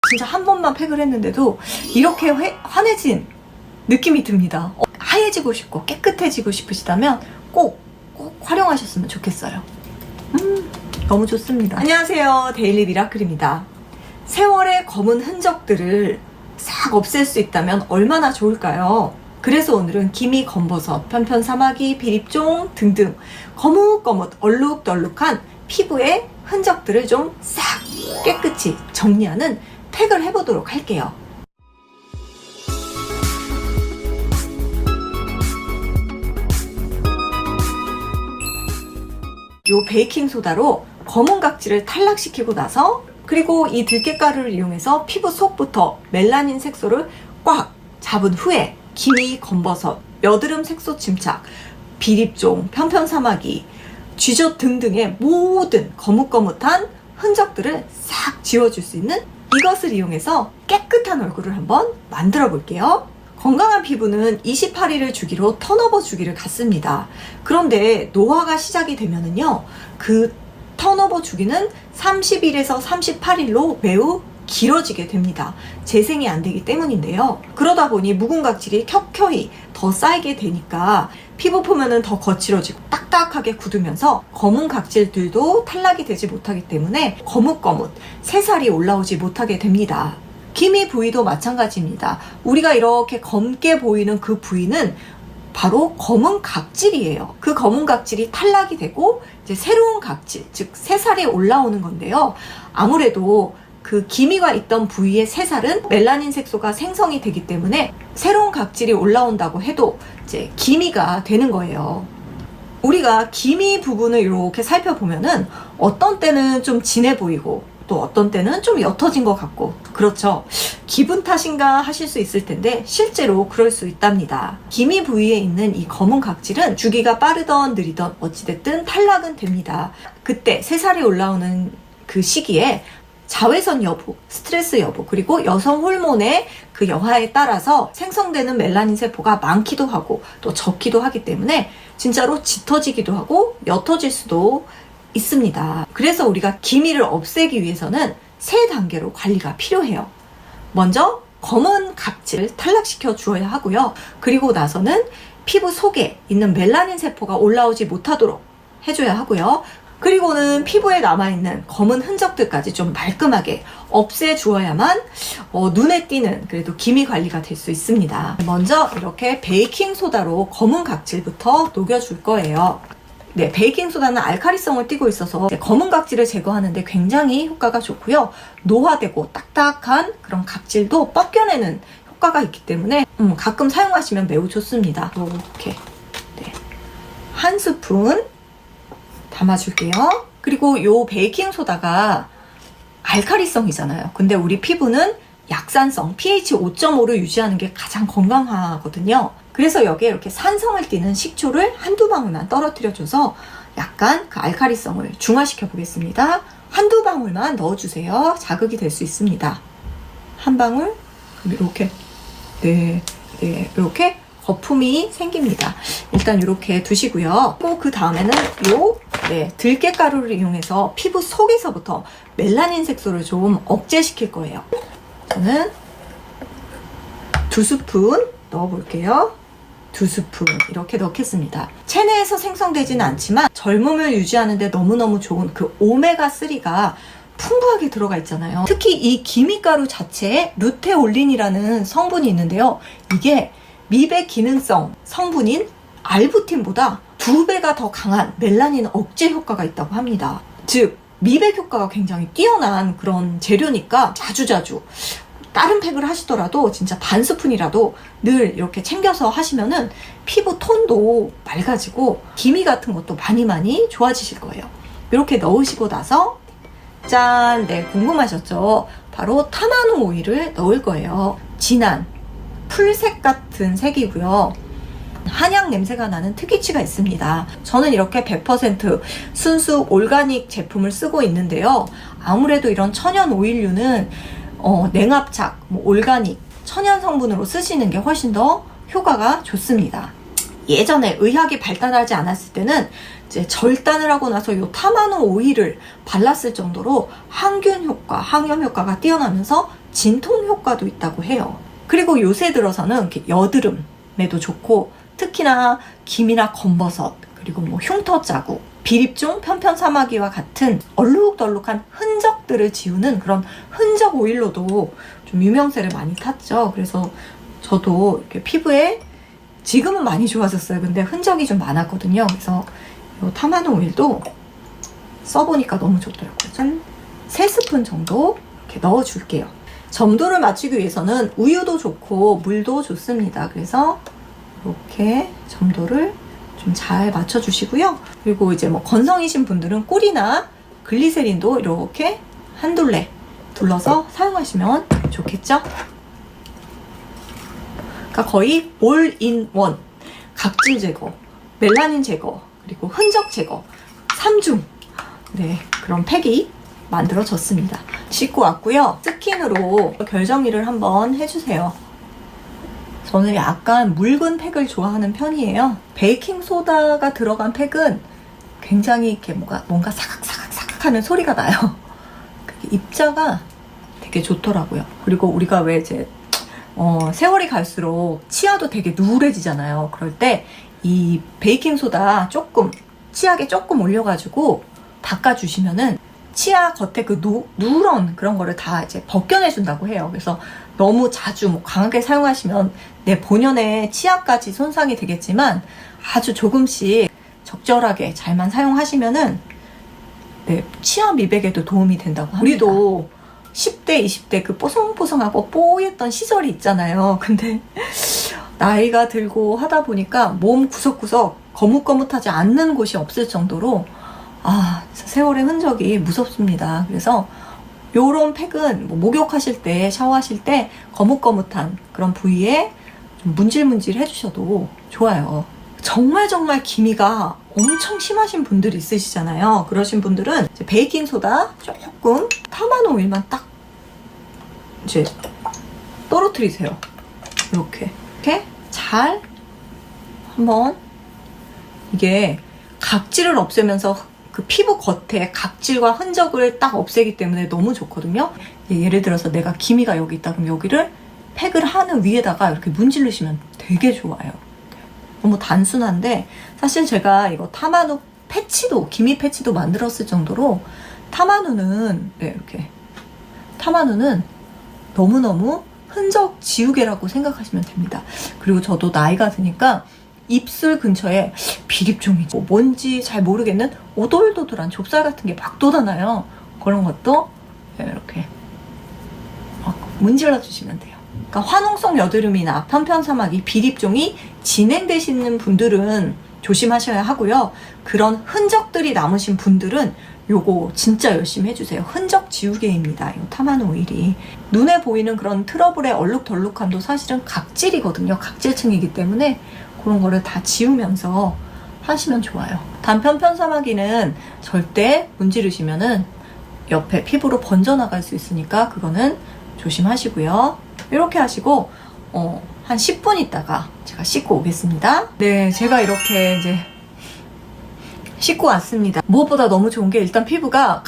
진짜 한 번만 팩을 했는데도 이렇게 환해진 느낌이 듭니다. 하얘지고 싶고 깨끗해지고 싶으시다면 꼭 활용하셨으면 좋겠어요. 너무 좋습니다. 안녕하세요, 데일리 미라클입니다. 세월의 검은 흔적들을 싹 없앨 수 있다면 얼마나 좋을까요? 그래서 오늘은 기미, 검버섯, 편편 사마귀, 비립종 등등 거뭇거뭇 얼룩덜룩한 피부의 흔적들을 좀 싹 깨끗이 정리하는 팩을 해보도록 할게요. 요 베이킹소다로 검은 각질을 탈락시키고 나서, 그리고 이 들깨가루를 이용해서 피부 속부터 멜라닌 색소를 꽉 잡은 후에 기미, 검버섯, 여드름 색소 침착, 비립종, 편편사마귀, 쥐젖 등등의 모든 거뭇거뭇한 흔적들을 싹 지워줄 수 있는 이것을 이용해서 깨끗한 얼굴을 한번 만들어 볼게요. 건강한 피부는 28일을 주기로 턴오버 주기를 갖습니다. 그런데 노화가 시작이 되면은요, 그 턴오버 주기는 30일에서 38일로 매우 길어지게 됩니다. 재생이 안 되기 때문인데요. 그러다 보니 묵은 각질이 켜켜이 더 쌓이게 되니까 피부 표면은 더 거칠어지고 딱딱하게 굳으면서 검은 각질들도 탈락이 되지 못하기 때문에 거뭇거뭇 새살이 올라오지 못하게 됩니다. 기미 부위도 마찬가지입니다. 우리가 이렇게 검게 보이는 그 부위는 바로 검은 각질이에요. 그 검은 각질이 탈락이 되고 이제 새로운 각질, 즉 새살이 올라오는 건데요. 아무래도 그 기미가 있던 부위의 새살은 멜라닌 색소가 생성이 되기 때문에 새로운 각질이 올라온다고 해도 이제 기미가 되는 거예요. 우리가 기미 부분을 이렇게 살펴보면은 어떤 때는 좀 진해 보이고 또 어떤 때는 좀 옅어진 것 같고, 그렇죠. 기분 탓인가 하실 수 있을 텐데 실제로 그럴 수 있답니다. 기미 부위에 있는 이 검은 각질은 주기가 빠르던 느리던 어찌됐든 탈락은 됩니다. 그때 새살이 올라오는 그 시기에 자외선 여부, 스트레스 여부, 그리고 여성 호르몬의 그 여하에 따라서 생성되는 멜라닌 세포가 많기도 하고 또 적기도 하기 때문에 진짜로 짙어지기도 하고 옅어질 수도 있습니다. 그래서 우리가 기미를 없애기 위해서는 3단계로 관리가 필요해요. 먼저 검은 각질을 탈락시켜 주어야 하고요. 그리고 나서는 피부 속에 있는 멜라닌 세포가 올라오지 못하도록 해줘야 하고요. 그리고는 피부에 남아있는 검은 흔적들까지 좀 말끔하게 없애주어야만 눈에 띄는 그래도 기미 관리가 될 수 있습니다. 먼저 이렇게 베이킹소다로 검은 각질부터 녹여줄 거예요. 네, 베이킹소다는 알칼리성을 띠고 있어서 검은 각질을 제거하는데 굉장히 효과가 좋고요. 노화되고 딱딱한 그런 각질도 벗겨내는 효과가 있기 때문에 가끔 사용하시면 매우 좋습니다. 이렇게 한 스푼 담아줄게요. 그리고 요 베이킹소다가 알칼리성이잖아요. 근데 우리 피부는 약산성 pH 5.5를 유지하는 게 가장 건강하거든요. 그래서 여기에 이렇게 산성을 띠는 식초를 한두 방울만 떨어뜨려줘서 약간 그 알칼리성을 중화시켜 보겠습니다. 한두 방울만 넣어주세요. 자극이 될 수 있습니다. 한 방울, 이렇게 이렇게 거품이 생깁니다. 일단 이렇게 두시고요. 또 그 다음에는 들깨가루를 이용해서 피부 속에서부터 멜라닌 색소를 좀 억제시킬 거예요. 저는 2스푼 넣어볼게요. 2스푼 이렇게 넣겠습니다. 체내에서 생성되지는 않지만 젊음을 유지하는 데 너무너무 좋은 그 오메가3가 풍부하게 들어가 있잖아요. 특히 이 기미가루 자체에 루테올린이라는 성분이 있는데요. 이게 미백 기능성 성분인 알부틴보다 2배가 더 강한 멜라닌 억제 효과가 있다고 합니다. 즉 미백 효과가 굉장히 뛰어난 그런 재료니까 자주자주 다른 팩을 하시더라도 진짜 반 스푼이라도 늘 이렇게 챙겨서 하시면은 피부 톤도 맑아지고 기미 같은 것도 많이 좋아지실 거예요. 이렇게 넣으시고 나서 짠! 네, 궁금하셨죠? 바로 타마누 오일을 넣을 거예요. 진한 풀색 같은 색이고요. 한약 냄새가 나는 특이치가 있습니다. 저는 이렇게 100% 순수 올가닉 제품을 쓰고 있는데요. 아무래도 이런 천연 오일류는 냉합착, 올가닉, 천연 성분으로 쓰시는 게 훨씬 더 효과가 좋습니다. 예전에 의학이 발달하지 않았을 때는 이제 절단을 하고 나서 이 타마누 오일을 발랐을 정도로 항균 효과, 항염 효과가 뛰어나면서 진통 효과도 있다고 해요. 그리고 요새 들어서는 이렇게 여드름에도 좋고, 특히나 김이나 검버섯, 그리고 뭐 흉터 자국, 비립종, 편편사마귀와 같은 얼룩덜룩한 흔적들을 지우는 그런 흔적 오일로도 좀 유명세를 많이 탔죠. 그래서 저도 이렇게 피부에 지금은 많이 좋아졌어요. 근데 흔적이 좀 많았거든요. 그래서 이 타마노 오일도 써보니까 너무 좋더라고요. 한 3스푼 정도 이렇게 넣어줄게요. 점도를 맞추기 위해서는 우유도 좋고 물도 좋습니다. 그래서 이렇게 점도를 좀 잘 맞춰주시고요. 그리고 이제 뭐 건성이신 분들은 꿀이나 글리세린도 이렇게 한 둘레 둘러서 사용하시면 좋겠죠? 그러니까 거의 올인원, 각질 제거, 멜라닌 제거, 그리고 흔적 제거 3중 네, 그런 팩이 만들어졌습니다. 씻고 왔고요. 스킨으로 결 정리를 한번 해주세요. 저는 약간 묽은 팩을 좋아하는 편이에요. 베이킹 소다가 들어간 팩은 굉장히 이렇게 뭔가 사각사각 하는 소리가 나요. 입자가 되게 좋더라고요. 그리고 우리가 왜 이제 세월이 갈수록 치아도 되게 누래지잖아요. 그럴 때 이 베이킹 소다 조금 치약에 조금 올려가지고 닦아주시면은 치아 겉에 그 누런 그런 거를 다 이제 벗겨내준다고 해요. 그래서 너무 자주 뭐 강하게 사용하시면 내 본연의 치아까지 손상이 되겠지만 아주 조금씩 적절하게 잘만 사용하시면은 네, 치아 미백에도 도움이 된다고 합니다. 우리도 10대, 20대 그 뽀송뽀송하고 뽀였던 시절이 있잖아요. 근데 나이가 들고 하다 보니까 몸 구석구석 거뭇거뭇하지 않는 곳이 없을 정도로 세월의 흔적이 무섭습니다. 그래서 요런 팩은 뭐 목욕하실 때, 샤워하실 때 거뭇거뭇한 그런 부위에 좀 문질문질 해주셔도 좋아요. 정말 기미가 엄청 심하신 분들이 있으시잖아요. 그러신 분들은 이제 베이킹소다 조금, 타마노 오일만 딱 이제 떨어뜨리세요. 이렇게 잘 한번 이게 각질을 없애면서 그 피부 겉에 각질과 흔적을 딱 없애기 때문에 너무 좋거든요. 예를 들어서 내가 기미가 여기 있다 그럼 여기를 팩을 하는 위에다가 이렇게 문지르시면 되게 좋아요. 너무 단순한데 사실 제가 이거 타마누 패치도, 기미 패치도 만들었을 정도로 타마누는 이렇게 타마누는 너무너무 흔적 지우개라고 생각하시면 됩니다. 그리고 저도 나이가 드니까 입술 근처에 비립종이 뭔지 잘 모르겠는 오돌도돌한 좁쌀 같은 게 막 돋아나요. 그런 것도 이렇게 문질러 주시면 돼요. 그러니까 화농성 여드름이나 편편사마귀, 비립종이 진행되시는 분들은 조심하셔야 하고요. 그런 흔적들이 남으신 분들은 요거 진짜 열심히 해주세요. 흔적 지우개입니다. 이 타마노 오일이. 눈에 보이는 그런 트러블의 얼룩덜룩함도 사실은 각질이거든요. 각질층이기 때문에 그런 거를 다 지우면서 하시면 좋아요. 단편 편사마귀는 절대 문지르시면은 옆에 피부로 번져나갈 수 있으니까 그거는 조심하시고요. 이렇게 하시고 한 10분 있다가 제가 씻고 오겠습니다. 네, 제가 이렇게 이제 씻고 왔습니다. 무엇보다 너무 좋은 게 일단 피부가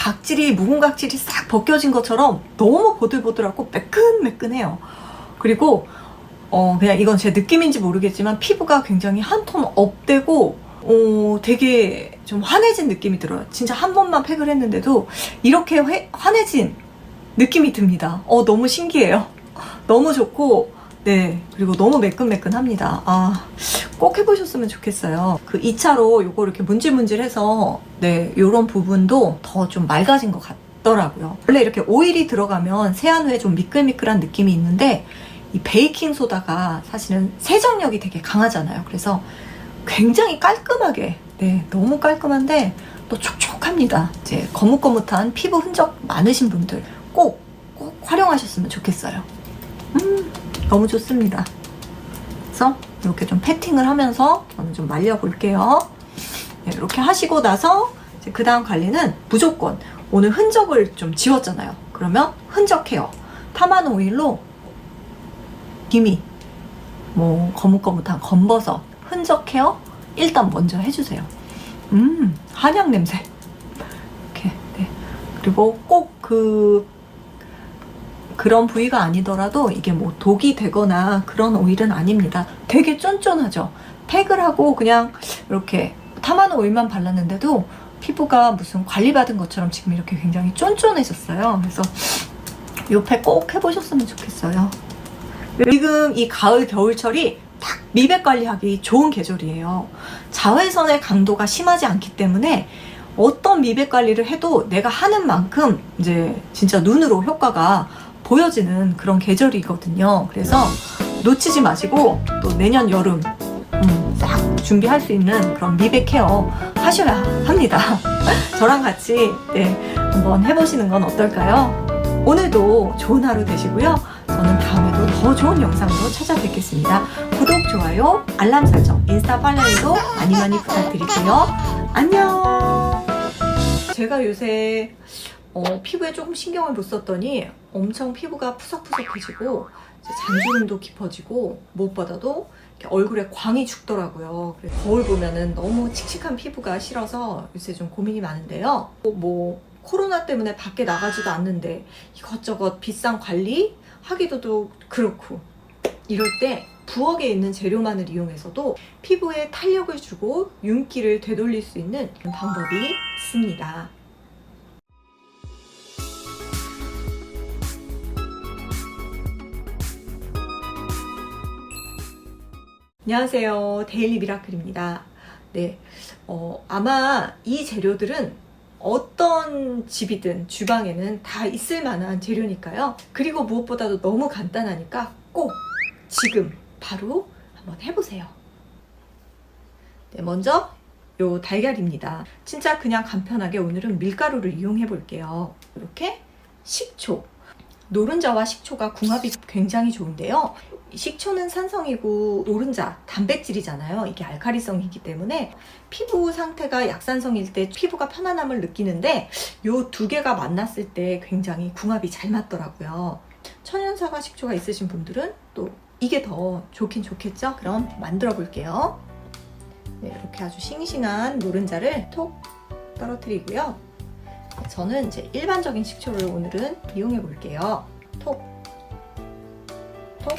묵은 각질이 싹 벗겨진 것처럼 너무 보들보들하고 매끈매끈해요. 그리고 그냥 이건 제 느낌인지 모르겠지만 피부가 굉장히 한 톤 업되고 되게 좀 환해진 느낌이 들어요. 진짜 한 번만 팩을 했는데도 이렇게 환해진 느낌이 듭니다. 너무 신기해요. 너무 좋고 네, 그리고 너무 매끈매끈합니다. 꼭 해보셨으면 좋겠어요. 그 2차로 요거 이렇게 문질문질해서 네, 요런 부분도 더 좀 맑아진 것 같더라고요. 원래 이렇게 오일이 들어가면 세안 후에 좀 미끌미끌한 느낌이 있는데 이 베이킹 소다가 사실은 세정력이 되게 강하잖아요. 그래서 굉장히 깔끔하게 네, 너무 깔끔한데 또 촉촉합니다. 이제 거뭇거뭇한 피부 흔적 많으신 분들 꼭 활용하셨으면 좋겠어요. 너무 좋습니다. 그래서 이렇게 좀 패팅을 하면서 저는 좀 말려볼게요. 네, 이렇게 하시고 나서 그 다음 관리는 무조건 오늘 흔적을 좀 지웠잖아요. 그러면 흔적 케어. 타마노 오일로 기미, 뭐 거뭇거뭇한 검버섯, 흔적 케어 일단 먼저 해주세요. 한약 냄새. 이렇게 네. 그리고 꼭 그 그런 부위가 아니더라도 이게 뭐 독이 되거나 그런 오일은 아닙니다. 되게 쫀쫀하죠. 팩을 하고 그냥 이렇게 타마노 오일만 발랐는데도 피부가 무슨 관리받은 것처럼 지금 이렇게 굉장히 쫀쫀해졌어요. 그래서 이 팩 꼭 해보셨으면 좋겠어요. 지금 이 가을 겨울철이 딱 미백 관리하기 좋은 계절이에요. 자외선의 강도가 심하지 않기 때문에 어떤 미백 관리를 해도 내가 하는 만큼 이제 진짜 눈으로 효과가 보여지는 그런 계절이거든요. 그래서 놓치지 마시고 또 내년 여름 싹 준비할 수 있는 그런 미백 케어 하셔야 합니다. 저랑 같이 한번 해보시는 건 어떨까요? 오늘도 좋은 하루 되시고요. 저는 다음에도 더 좋은 영상으로 찾아뵙겠습니다. 구독, 좋아요, 알람 설정, 인스타 팔로우도 많이 많이 부탁드릴게요. 안녕. 제가 요새 피부에 조금 신경을 못 썼더니 엄청 피부가 푸석푸석해지고 잔주름도 깊어지고 무엇보다도 얼굴에 광이 죽더라고요. 그래서 거울 보면은 너무 칙칙한 피부가 싫어서 요새 좀 고민이 많은데요. 뭐 코로나 때문에 밖에 나가지도 않는데 이것저것 비싼 관리 하기도 그렇고 이럴 때 부엌에 있는 재료만을 이용해서도 피부에 탄력을 주고 윤기를 되돌릴 수 있는 방법이 있습니다. 안녕하세요. 데일리 미라클입니다. 네, 아마 이 재료들은 어떤 집이든 주방에는 다 있을 만한 재료니까요. 그리고 무엇보다도 너무 간단하니까 꼭 지금 바로 한번 해보세요. 네, 먼저 요 달걀입니다. 진짜 그냥 간편하게 오늘은 밀가루를 이용해 볼게요. 이렇게 식초, 노른자와 식초가 궁합이 굉장히 좋은데요. 식초는 산성이고 노른자 단백질이잖아요. 이게 알칼리성이기 때문에 피부 상태가 약산성일 때 피부가 편안함을 느끼는데 요 두 개가 만났을 때 굉장히 궁합이 잘 맞더라고요. 천연사과 식초가 있으신 분들은 또 이게 더 좋긴 좋겠죠? 그럼 만들어 볼게요. 네, 이렇게 아주 싱싱한 노른자를 톡 떨어뜨리고요. 저는 이제 일반적인 식초를 오늘은 이용해 볼게요. 톡, 톡.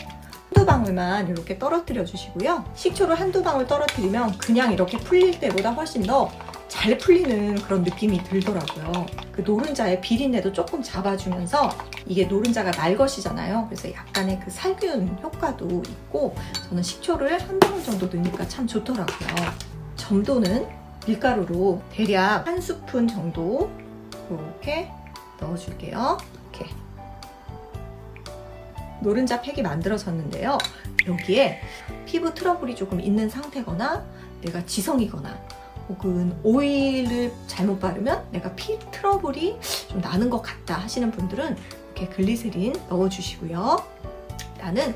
한두 방울만 이렇게 떨어뜨려 주시고요. 식초를 한두 방울 떨어뜨리면 그냥 이렇게 풀릴 때보다 훨씬 더 잘 풀리는 그런 느낌이 들더라고요. 그 노른자의 비린내도 조금 잡아주면서 이게 노른자가 날것이잖아요. 그래서 약간의 그 살균 효과도 있고 저는 식초를 한 방울 정도 넣으니까 참 좋더라고요. 점도는 밀가루로 대략 한 스푼 정도 이렇게 넣어줄게요. 이렇게 노른자 팩이 만들어졌는데요. 여기에 피부 트러블이 조금 있는 상태거나 내가 지성이거나 혹은 오일을 잘못 바르면 내가 피 트러블이 좀 나는 것 같다 하시는 분들은 이렇게 글리세린 넣어주시고요. 나는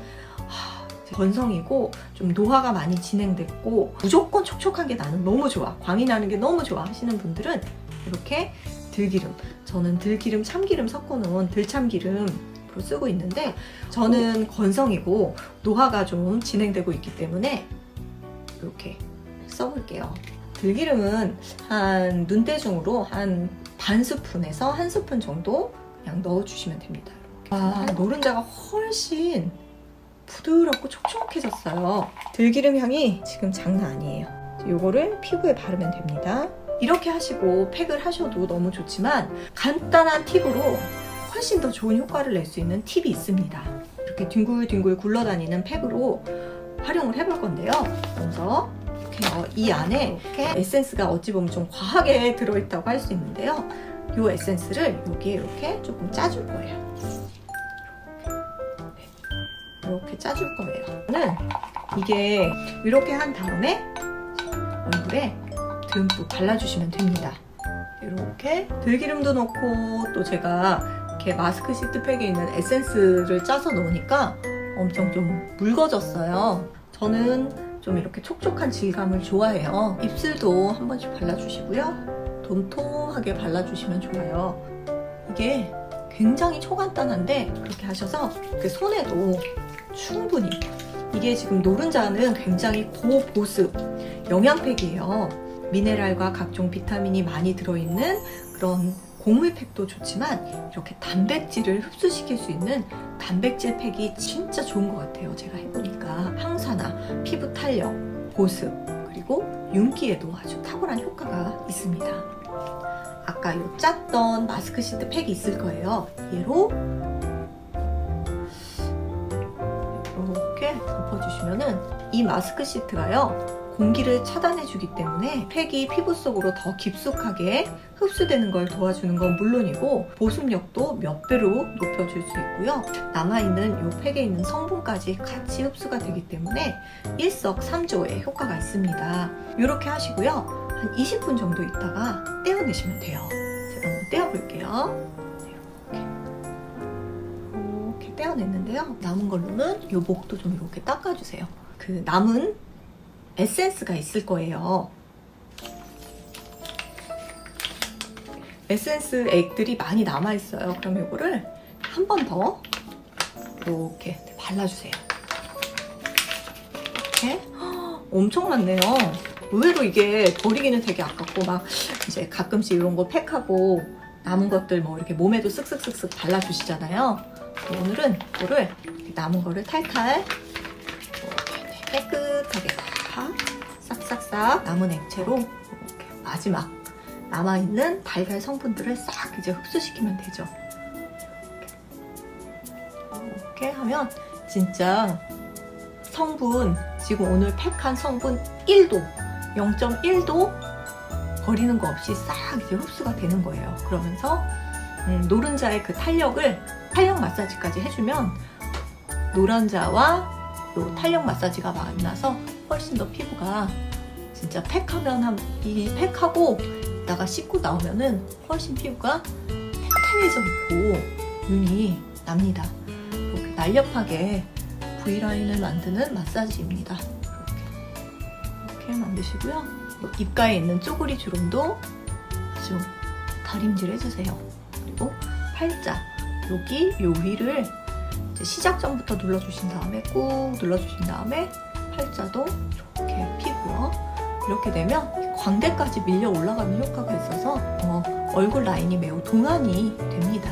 건성이고 좀 노화가 많이 진행됐고 무조건 촉촉한 게 나는 너무 좋아, 광이 나는 게 너무 좋아 하시는 분들은 이렇게 들기름, 저는 들기름, 참기름 섞어놓은 들참기름 쓰고 있는데 저는 건성이고 노화가 좀 진행되고 있기 때문에 이렇게 써볼게요. 들기름은 한 눈대중으로 한 반 스푼에서 한 스푼 정도 그냥 넣어주시면 됩니다. 노른자가 훨씬 부드럽고 촉촉해졌어요. 들기름 향이 지금 장난 아니에요. 이거를 피부에 바르면 됩니다. 이렇게 하시고 팩을 하셔도 너무 좋지만 간단한 팁으로 훨씬 더 좋은 효과를 낼 수 있는 팁이 있습니다. 이렇게 뒹굴뒹굴 굴러다니는 팩으로 활용을 해볼 건데요. 먼저 이렇게 이 안에 이렇게 에센스가 어찌 보면 좀 과하게 들어있다고 할 수 있는데요. 이 에센스를 여기에 이렇게 조금 짜줄 거예요. 이렇게 짜줄 거예요. 저는 이게 이렇게 한 다음에 얼굴에 듬뿍 발라주시면 됩니다. 이렇게 들기름도 넣고 또 제가 이렇게 마스크 시트팩에 있는 에센스를 짜서 넣으니까 엄청 좀 묽어졌어요. 저는 좀 이렇게 촉촉한 질감을 좋아해요. 입술도 한 번씩 발라주시고요. 돔톰하게 발라주시면 좋아요. 이게 굉장히 초간단한데 그렇게 하셔서 이렇게 손에도 충분히, 이게 지금 노른자는 굉장히 고보습 영양팩이에요. 미네랄과 각종 비타민이 많이 들어있는 그런 곡물 팩도 좋지만 이렇게 단백질을 흡수시킬 수 있는 단백질 팩이 진짜 좋은 것 같아요. 제가 해보니까 항산화, 피부 탄력, 보습, 그리고 윤기에도 아주 탁월한 효과가 있습니다. 아까 요 짰던 마스크 시트 팩이 있을 거예요. 얘로 이렇게 덮어주시면은 이 마스크 시트가요, 공기를 차단해주기 때문에 팩이 피부 속으로 더 깊숙하게 흡수되는 걸 도와주는 건 물론이고 보습력도 몇 배로 높여줄 수 있고요. 남아있는 이 팩에 있는 성분까지 같이 흡수가 되기 때문에 일석삼조의 효과가 있습니다. 이렇게 하시고요. 한 20분 정도 있다가 떼어내시면 돼요. 제가 한번 떼어볼게요. 이렇게 떼어냈는데요. 남은 걸로는 이 목도 좀 이렇게 닦아주세요. 그 남은 에센스가 있을 거예요. 에센스 액들이 많이 남아있어요. 그럼 이거를 한 번 더 이렇게 발라주세요. 이렇게 엄청 많네요. 의외로 이게 버리기는 되게 아깝고 막 이제 가끔씩 이런 거 팩하고 남은 것들 뭐 이렇게 몸에도 쓱쓱쓱쓱 발라주시잖아요. 오늘은 이거를 남은 거를 탈탈 이렇게 깨끗하게 싹싹싹 남은 액체로 이렇게 마지막 남아있는 달걀 성분들을 싹 이제 흡수시키면 되죠. 이렇게 하면 진짜 성분, 지금 오늘 팩한 성분 1도, 0.1도 버리는 거 없이 싹 이제 흡수가 되는 거예요. 그러면서 노른자의 그 탄력 마사지까지 해주면 노른자와 또 탄력 마사지가 만나서 훨씬 더 피부가 진짜 팩하면 이 팩하고 나가 씻고 나오면은 훨씬 피부가 탱탱해져 있고 윤이 납니다. 이렇게 날렵하게 V라인을 만드는 마사지입니다. 이렇게 만드시고요. 입가에 있는 쪼그리 주름도 아주 다림질 해주세요. 그리고 팔자 여기 요 위를 이제 시작 전부터 눌러주신 다음에 꾹 눌러주신 다음에 팔자도 이렇게 피고요. 이렇게 되면 광대까지 밀려 올라가는 효과가 있어서 얼굴 라인이 매우 동안이 됩니다.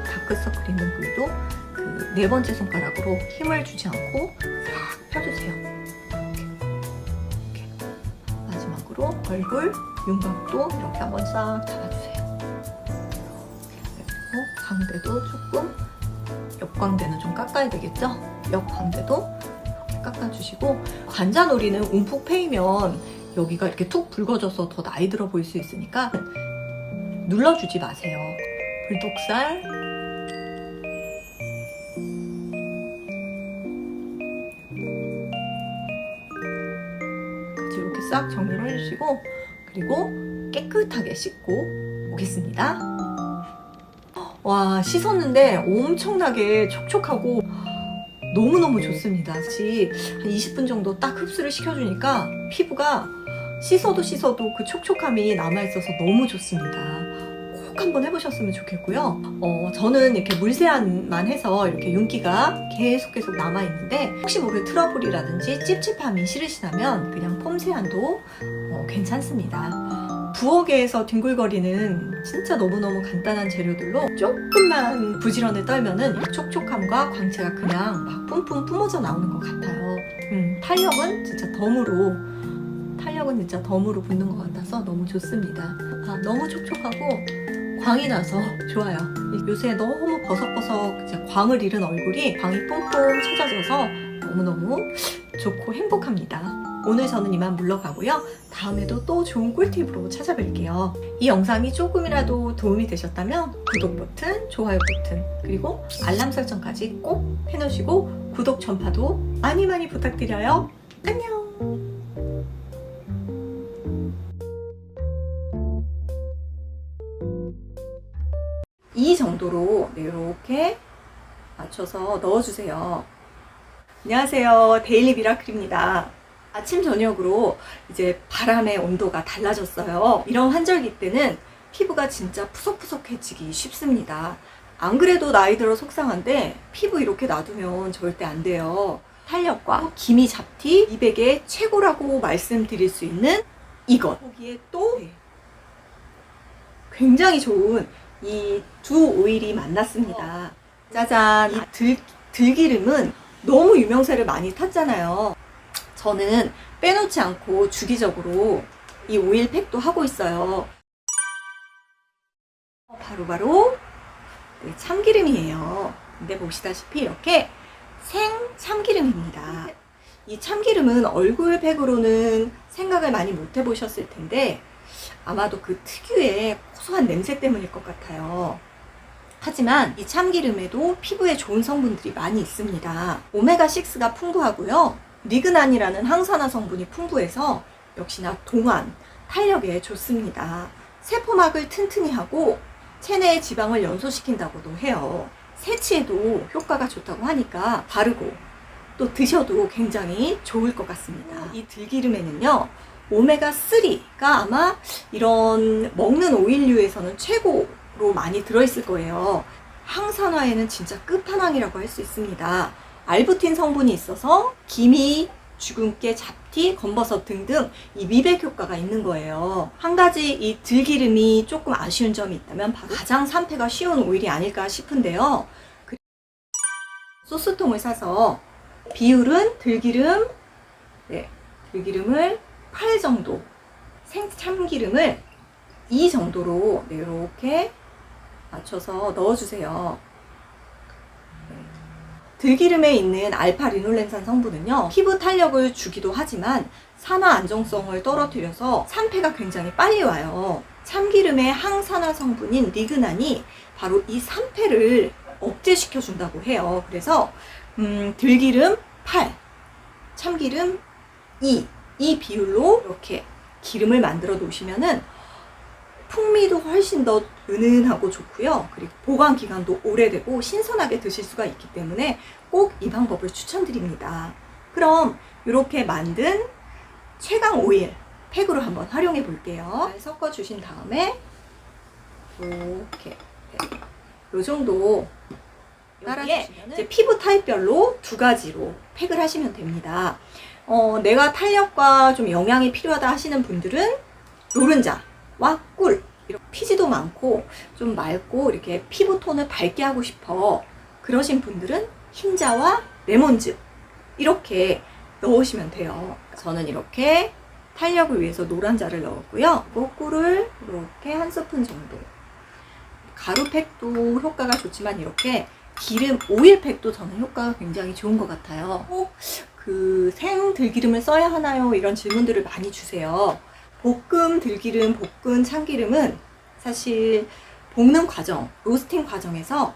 다크서클 있는 부위도 그 네 번째 손가락으로 힘을 주지 않고 싹 펴주세요. 이렇게. 마지막으로 얼굴 윤곽도 이렇게 한번 싹 잡아주세요. 그리고 광대도 조금, 옆광대는 좀 깎아야 되겠죠? 옆광대도 이렇게 깎아주시고, 관자놀이는 움푹 패이면 여기가 이렇게 툭 붉어져서 더 나이 들어 보일 수 있으니까 눌러주지 마세요. 불독살 이렇게 싹 정리를 해주시고, 그리고 깨끗하게 씻고 오겠습니다. 와, 씻었는데 엄청나게 촉촉하고 너무너무 좋습니다. 사실 한 20분 정도 딱 흡수를 시켜주니까 피부가 씻어도 그 촉촉함이 남아있어서 너무 좋습니다. 꼭 한번 해보셨으면 좋겠고요. 저는 이렇게 물세안만 해서 이렇게 윤기가 계속 남아있는데, 혹시 모를 트러블이라든지 찝찝함이 싫으시다면 그냥 폼세안도 괜찮습니다. 부엌에서 뒹굴거리는 진짜 너무너무 간단한 재료들로 조금만 부지런히 떨면은 촉촉함과 광채가 그냥 막 뿜뿜 뿜어져 나오는 것 같아요. 탄력은 진짜 덤으로 붙는 것 같아서 너무 좋습니다. 너무 촉촉하고 광이 나서 좋아요. 요새 너무 버석버석 이제 광을 잃은 얼굴이 광이 뿜뿜 찾아져서 너무너무 좋고 행복합니다. 오늘 저는 이만 물러가고요. 다음에도 또 좋은 꿀팁으로 찾아뵐게요. 이 영상이 조금이라도 도움이 되셨다면 구독 버튼, 좋아요 버튼, 그리고 알람 설정까지 꼭 해놓으시고 구독, 전파도 많이 부탁드려요. 안녕! 이 정도로 이렇게 맞춰서 넣어주세요. 안녕하세요. 데일리 미라클입니다. 아침 저녁으로 이제 바람의 온도가 달라졌어요. 이런 환절기 때는 피부가 진짜 푸석푸석해지기 쉽습니다. 안 그래도 나이 들어 속상한데 피부 이렇게 놔두면 절대 안 돼요. 탄력과 기미 잡티, 미백의 최고라고 말씀드릴 수 있는 이것. 거기에 또 굉장히 좋은 이 두 오일이 만났습니다. 짜잔! 이 들기름은 너무 유명세를 많이 탔잖아요. 저는 빼놓지 않고 주기적으로 이 오일 팩도 하고 있어요. 바로 참기름이에요. 근데 보시다시피 이렇게 생 참기름입니다. 이 참기름은 얼굴 팩으로는 생각을 많이 못 해보셨을 텐데 아마도 그 특유의 고소한 냄새 때문일 것 같아요. 하지만 이 참기름에도 피부에 좋은 성분들이 많이 있습니다. 오메가6가 풍부하고요. 리그난이라는 항산화 성분이 풍부해서 역시나 동안, 탄력에 좋습니다. 세포막을 튼튼히 하고 체내의 지방을 연소시킨다고도 해요. 세치에도 효과가 좋다고 하니까 바르고 또 드셔도 굉장히 좋을 것 같습니다. 이 들기름에는요, 오메가3가 아마 이런 먹는 오일류에서는 최고로 많이 들어있을 거예요. 항산화에는 진짜 끝판왕이라고 할 수 있습니다. 알부틴 성분이 있어서 기미, 주근깨, 잡티, 검버섯 등등 이 미백 효과가 있는 거예요. 한 가지 이 들기름이 조금 아쉬운 점이 있다면 바로 가장 산패가 쉬운 오일이 아닐까 싶은데요. 소스통을 사서 비율은 들기름을 8 정도, 생참기름을 2 정도로 이렇게 맞춰서 넣어주세요. 들기름에 있는 알파리놀렌산 성분은요, 피부 탄력을 주기도 하지만 산화 안정성을 떨어뜨려서 산패가 굉장히 빨리 와요. 참기름의 항산화 성분인 리그난이 바로 이 산패를 억제시켜 준다고 해요. 그래서 들기름 8, 참기름 2, 이 비율로 이렇게 기름을 만들어 놓으시면은 풍미도 훨씬 더 은은하고 좋고요. 그리고 보관 기간도 오래되고 신선하게 드실 수가 있기 때문에 꼭 이 방법을 추천드립니다. 그럼 이렇게 만든 최강 오일 팩으로 한번 활용해 볼게요. 잘 섞어 주신 다음에 이렇게 이 정도 따라주시면 이제 피부 타입별로 2가지로 팩을 하시면 됩니다. 내가 탄력과 좀 영양이 필요하다 하시는 분들은 노른자와 꿀, 이렇게 피지도 많고 좀 맑고 이렇게 피부 톤을 밝게 하고 싶어 그러신 분들은 흰자와 레몬즙 이렇게 넣으시면 돼요. 저는 이렇게 탄력을 위해서 노른자를 넣었고요. 꿀을 이렇게 1스푼 정도. 가루팩도 효과가 좋지만 이렇게 기름 오일팩도 저는 효과가 굉장히 좋은 것 같아요. 꼭 그 생 들기름을 써야 하나요? 이런 질문들을 많이 주세요. 볶음 들기름, 볶은 참기름은 사실 볶는 과정, 로스팅 과정에서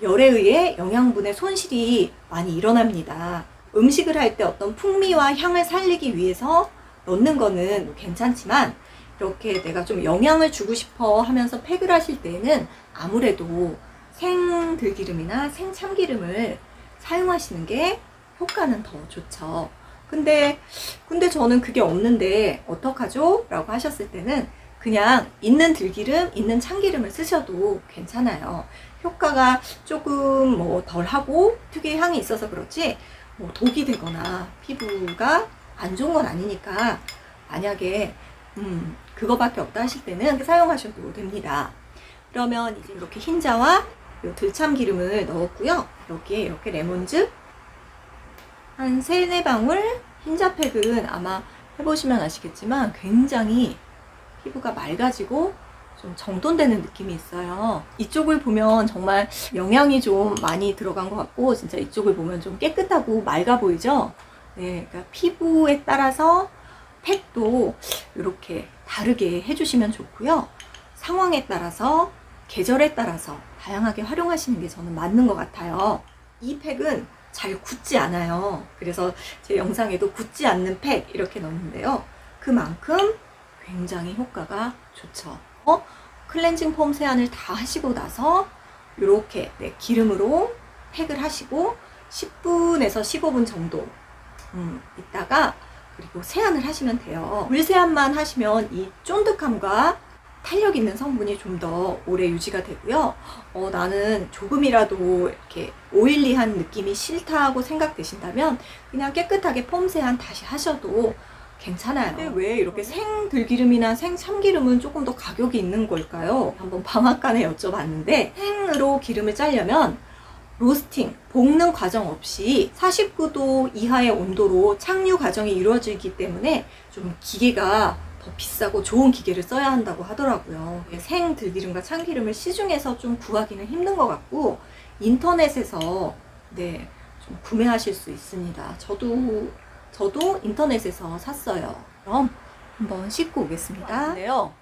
열에 의해 영양분의 손실이 많이 일어납니다. 음식을 할 때 어떤 풍미와 향을 살리기 위해서 넣는 거는 괜찮지만 이렇게 내가 좀 영양을 주고 싶어 하면서 팩을 하실 때에는 아무래도 생 들기름이나 생 참기름을 사용하시는 게 효과는 더 좋죠. 근데 저는 그게 없는데 어떡하죠? 라고 하셨을 때는 그냥 있는 들기름, 있는 참기름을 쓰셔도 괜찮아요. 효과가 조금 덜하고 특유의 향이 있어서 그렇지 독이 되거나 피부가 안 좋은 건 아니니까 만약에 그거밖에 없다 하실 때는 사용하셔도 됩니다. 그러면 이제 이렇게 흰자와 요 들참기름을 넣었고요. 여기에 이렇게 레몬즙 한 3-4방울. 흰자팩은 아마 해보시면 아시겠지만 굉장히 피부가 맑아지고 좀 정돈되는 느낌이 있어요. 이쪽을 보면 정말 영양이 좀 많이 들어간 것 같고 진짜 이쪽을 보면 좀 깨끗하고 맑아 보이죠? 네, 그러니까 피부에 따라서 팩도 이렇게 다르게 해주시면 좋고요. 상황에 따라서 계절에 따라서 다양하게 활용하시는 게 저는 맞는 것 같아요. 이 팩은 잘 굳지 않아요. 그래서 제 영상에도 굳지 않는 팩 이렇게 넣는데요. 그만큼 굉장히 효과가 좋죠. 클렌징 폼 세안을 다 하시고 나서 이렇게 기름으로 팩을 하시고 10분에서 15분 정도 있다가 그리고 세안을 하시면 돼요. 물 세안만 하시면 이 쫀득함과 탄력 있는 성분이 좀 더 오래 유지가 되고요. 나는 조금이라도 이렇게 오일리한 느낌이 싫다고 생각되신다면 그냥 깨끗하게 폼 세안 다시 하셔도 괜찮아요. 근데 왜 이렇게 생 들기름이나 생 참기름은 조금 더 가격이 있는 걸까요? 한번 방앗간에 여쭤봤는데 생으로 기름을 짜려면 로스팅, 볶는 과정 없이 49도 이하의 온도로 착류 과정이 이루어지기 때문에 좀 기계가 더 비싸고 좋은 기계를 써야 한다고 하더라고요. 생 들기름과 참기름을 시중에서 좀 구하기는 힘든 것 같고 인터넷에서 네, 좀 구매하실 수 있습니다. 저도 인터넷에서 샀어요. 그럼 한번 씻고 오겠습니다. 네요.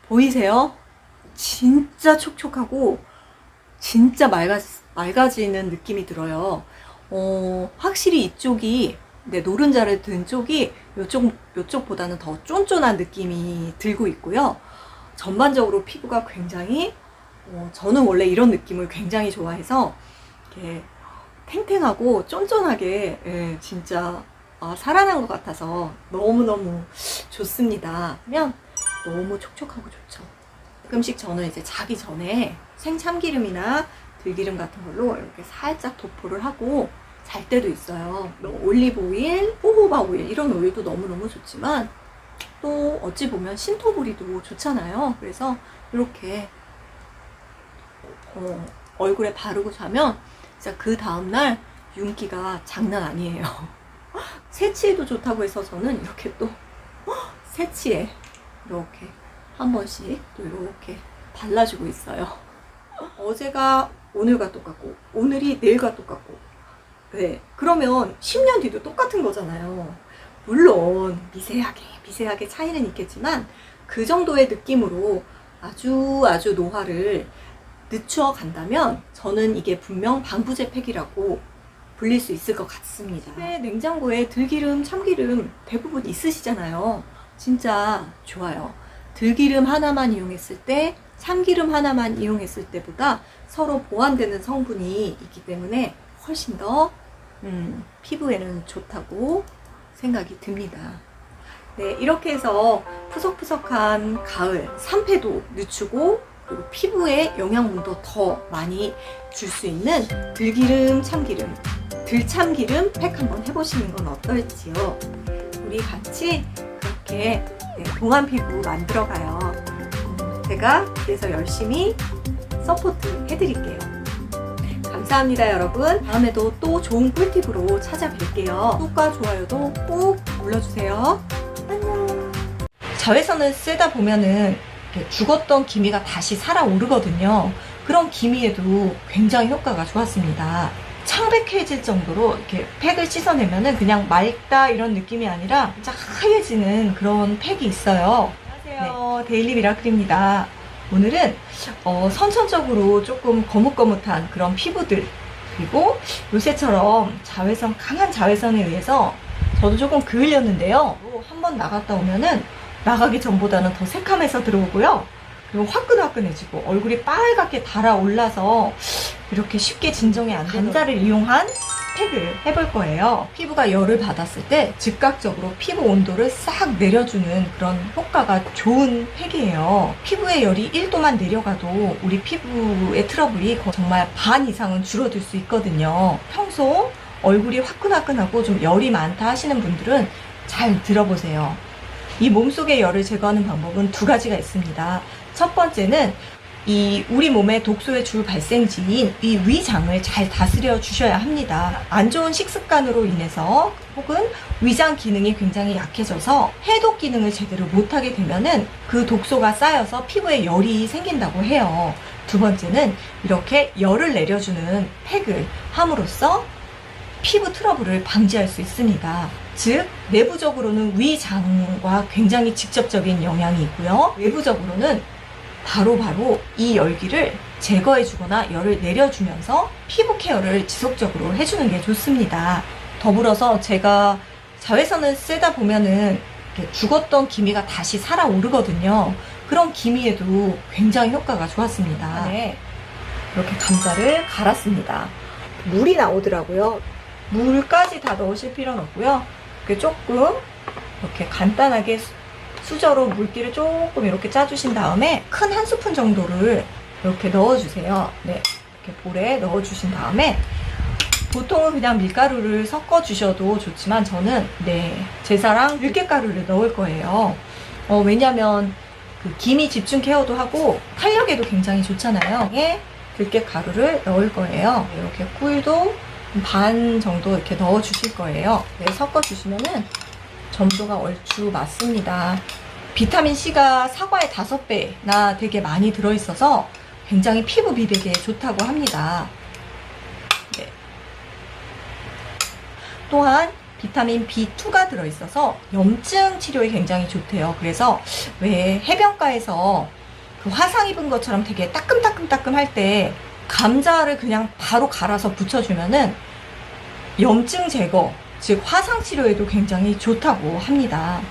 보이세요? 진짜 촉촉하고 진짜 맑아지는 느낌이 들어요. 확실히 이쪽이 노른자를 든 쪽이 요쪽보다는 더 쫀쫀한 느낌이 들고 있고요. 전반적으로 피부가 굉장히 저는 원래 이런 느낌을 굉장히 좋아해서 이렇게 탱탱하고 쫀쫀하게 진짜 살아난 것 같아서 너무너무 좋습니다. 그냥 너무 촉촉하고 좋죠. 가끔씩 저는 이제 자기 전에 생참기름이나 들기름 같은 걸로 이렇게 살짝 도포를 하고 잘 때도 있어요. 올리브 오일, 호호바 오일 이런 오일도 너무너무 좋지만 또 어찌 보면 신토부리도 좋잖아요. 그래서 이렇게 얼굴에 바르고 자면 진짜 그 다음날 윤기가 장난 아니에요. 새치에도 좋다고 해서 저는 이렇게 또 새치에 이렇게 한 번씩 또 이렇게 발라주고 있어요. 어제가 오늘과 똑같고 오늘이 내일과 똑같고 네, 그러면 10년 뒤도 똑같은 거잖아요. 물론 미세하게 차이는 있겠지만 그 정도의 느낌으로 아주 노화를 늦춰 간다면 저는 이게 분명 방부제 팩이라고 불릴 수 있을 것 같습니다. 집에 냉장고에 들기름, 참기름 대부분 있으시잖아요. 진짜 좋아요. 들기름 하나만 이용했을 때, 참기름 하나만 이용했을 때보다 서로 보완되는 성분이 있기 때문에 훨씬 더 피부에는 좋다고 생각이 듭니다. 네, 이렇게 해서 푸석푸석한 가을, 산패도 늦추고 그리고 피부에 영양분도 더 많이 줄 수 있는 들기름, 참기름, 들참기름 팩 한번 해보시는 건 어떨지요? 우리 같이 그렇게 동안 피부 만들어가요. 제가 그래서 열심히 서포트 해드릴게요. 감사합니다, 여러분. 다음에도 또 좋은 꿀팁으로 찾아뵐게요. 구독과 좋아요도 꼭 눌러주세요. 안녕. 자외선을 쐬다 보면은 죽었던 기미가 다시 살아오르거든요. 그런 기미에도 굉장히 효과가 좋았습니다. 창백해질 정도로 이렇게 팩을 씻어내면은 그냥 맑다 이런 느낌이 아니라 진짜 하얘지는 그런 팩이 있어요. 안녕하세요. 데일리 미라클입니다. 오늘은 선천적으로 조금 거뭇거뭇한 그런 피부들 그리고 요새처럼 강한 자외선에 의해서 저도 조금 그을렸는데요. 한번 나갔다 오면은 나가기 전보다는 더 새카매서 들어오고요. 그리고 화끈화끈해지고 얼굴이 빨갛게 달아올라서 이렇게 쉽게 진정이 안 되는 감자를 이용한 팩을 해볼 거예요. 피부가 열을 받았을 때 즉각적으로 피부 온도를 싹 내려주는 그런 효과가 좋은 팩이에요. 피부의 열이 1도만 내려가도 우리 피부의 트러블이 정말 반 이상은 줄어들 수 있거든요. 평소 얼굴이 화끈화끈하고 좀 열이 많다 하시는 분들은 잘 들어보세요. 이 몸속의 열을 제거하는 방법은 두 가지가 있습니다. 첫 번째는 우리 몸의 독소의 주 발생지인 이 위장을 잘 다스려 주셔야 합니다. 안 좋은 식습관으로 인해서 혹은 위장 기능이 굉장히 약해져서 해독 기능을 제대로 못하게 되면은 그 독소가 쌓여서 피부에 열이 생긴다고 해요. 두 번째는 이렇게 열을 내려주는 팩을 함으로써 피부 트러블을 방지할 수 있습니다. 즉 내부적으로는 위장과 굉장히 직접적인 영향이 있고요. 외부적으로는 바로 이 열기를 제거해 주거나 열을 내려주면서 피부 케어를 지속적으로 해주는 게 좋습니다. 더불어서 제가 자외선을 쐬다 보면은 죽었던 기미가 다시 살아오르거든요. 그런 기미에도 굉장히 효과가 좋았습니다. 네, 이렇게 감자를 갈았습니다. 물이 나오더라고요. 물까지 다 넣으실 필요는 없고요. 이렇게 조금 이렇게 간단하게 수저로 물기를 조금 이렇게 짜주신 다음에 큰 한 스푼 정도를 이렇게 넣어주세요. 네, 이렇게 볼에 넣어주신 다음에 보통은 그냥 밀가루를 섞어 주셔도 좋지만 저는 제사랑 들깨가루를 넣을 거예요. 왜냐면 그 기미 집중 케어도 하고 탄력에도 굉장히 좋잖아요. 들깨가루를 넣을 거예요. 이렇게 꿀도 반 정도 이렇게 넣어 주실 거예요. 섞어 주시면은 점도가 얼추 맞습니다. 비타민C가 사과의 5배나 되게 많이 들어있어서 굉장히 피부 미백에 좋다고 합니다. 또한 비타민 B2가 들어있어서 염증 치료에 굉장히 좋대요. 그래서 왜 해변가에서 그 화상 입은 것처럼 되게 따끔따끔 할 때 감자를 그냥 바로 갈아서 붙여주면은 염증 제거, 즉 화상 치료에도 굉장히 좋다고 합니다.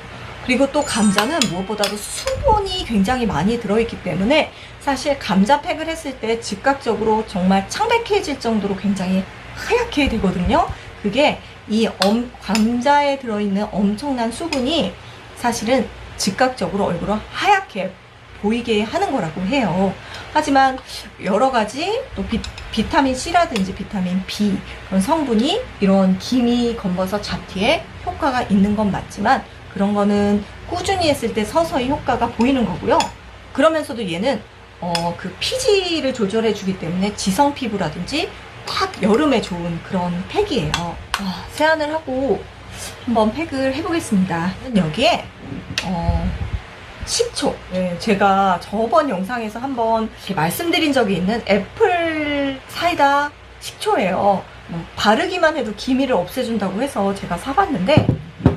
그리고 또 감자는 무엇보다도 수분이 굉장히 많이 들어있기 때문에 사실 감자팩을 했을 때 즉각적으로 정말 창백해질 정도로 굉장히 하얗게 되거든요. 그게 이 감자에 들어있는 엄청난 수분이 사실은 즉각적으로 얼굴을 하얗게 보이게 하는 거라고 해요. 하지만 여러 가지 또 비타민C라든지 비타민 B 그런 성분이 이런 기미, 검버섯, 잡티에 효과가 있는 건 맞지만 그런 거는 꾸준히 했을 때 서서히 효과가 보이는 거고요. 그러면서도 얘는 그 피지를 조절해 주기 때문에 지성 피부라든지 딱 여름에 좋은 그런 팩이에요. 세안을 하고 한번 팩을 해보겠습니다. 여기에 식초. 제가 저번 영상에서 한번 말씀드린 적이 있는 애플 사이다 식초예요. 바르기만 해도 기미를 없애준다고 해서 제가 사봤는데,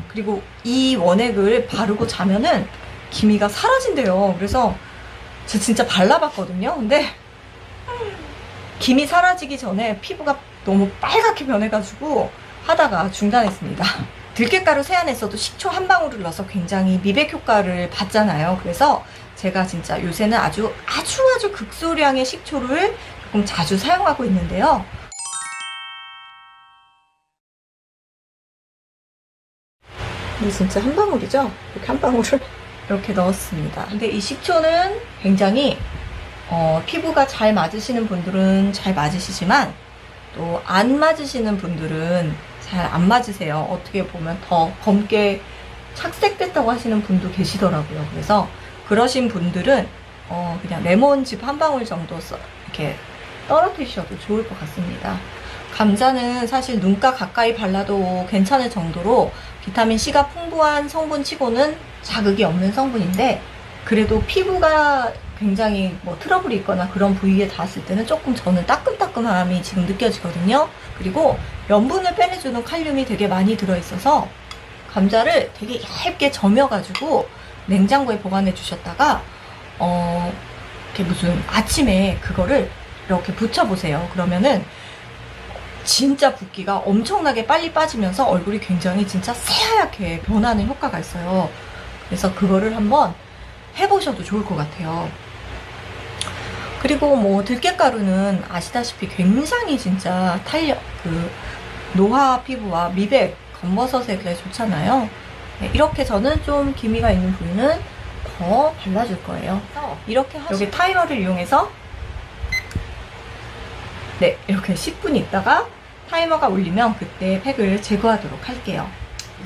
그리고 이 원액을 바르고 자면은 기미가 사라진대요. 그래서 제가 진짜 발라봤거든요. 근데 기미 사라지기 전에 피부가 너무 빨갛게 변해가지고 하다가 중단했습니다. 들깨가루 세안에서도 식초 한 방울을 넣어서 굉장히 미백 효과를 받잖아요. 그래서 제가 진짜 요새는 아주 극소량의 식초를 조금 자주 사용하고 있는데요. 이게 진짜 한 방울이죠? 이렇게 한 방울을 이렇게 넣었습니다. 근데 이 식초는 굉장히 피부가 잘 맞으시는 분들은 잘 맞으시지만 또 안 맞으시는 분들은 잘 안 맞으세요. 어떻게 보면 더 검게 착색됐다고 하시는 분도 계시더라고요. 그래서 그러신 분들은 그냥 레몬즙 한 방울 정도 이렇게 떨어뜨리셔도 좋을 것 같습니다. 감자는 사실 눈가 가까이 발라도 괜찮을 정도로 비타민C가 풍부한 성분치고는 자극이 없는 성분인데, 그래도 피부가 굉장히 트러블이 있거나 그런 부위에 닿았을 때는 조금 저는 따끔따끔함이 지금 느껴지거든요. 그리고 염분을 빼내주는 칼륨이 되게 많이 들어있어서 감자를 되게 얇게 저며가지고 냉장고에 보관해 주셨다가 이렇게 무슨 아침에 그거를 이렇게 붙여보세요. 그러면은 진짜 붓기가 엄청나게 빨리 빠지면서 얼굴이 굉장히 진짜 새하얗게 변하는 효과가 있어요. 그래서 그거를 한번 해보셔도 좋을 것 같아요. 그리고 들깨가루는 아시다시피 굉장히 진짜 노화 피부와 미백, 검버섯에 되게 좋잖아요. 이렇게 저는 좀 기미가 있는 부위는 더 발라줄 거예요. 이렇게 여기 타이머를 이용해서 이렇게 10분 있다가 타이머가 울리면 그때 팩을 제거하도록 할게요.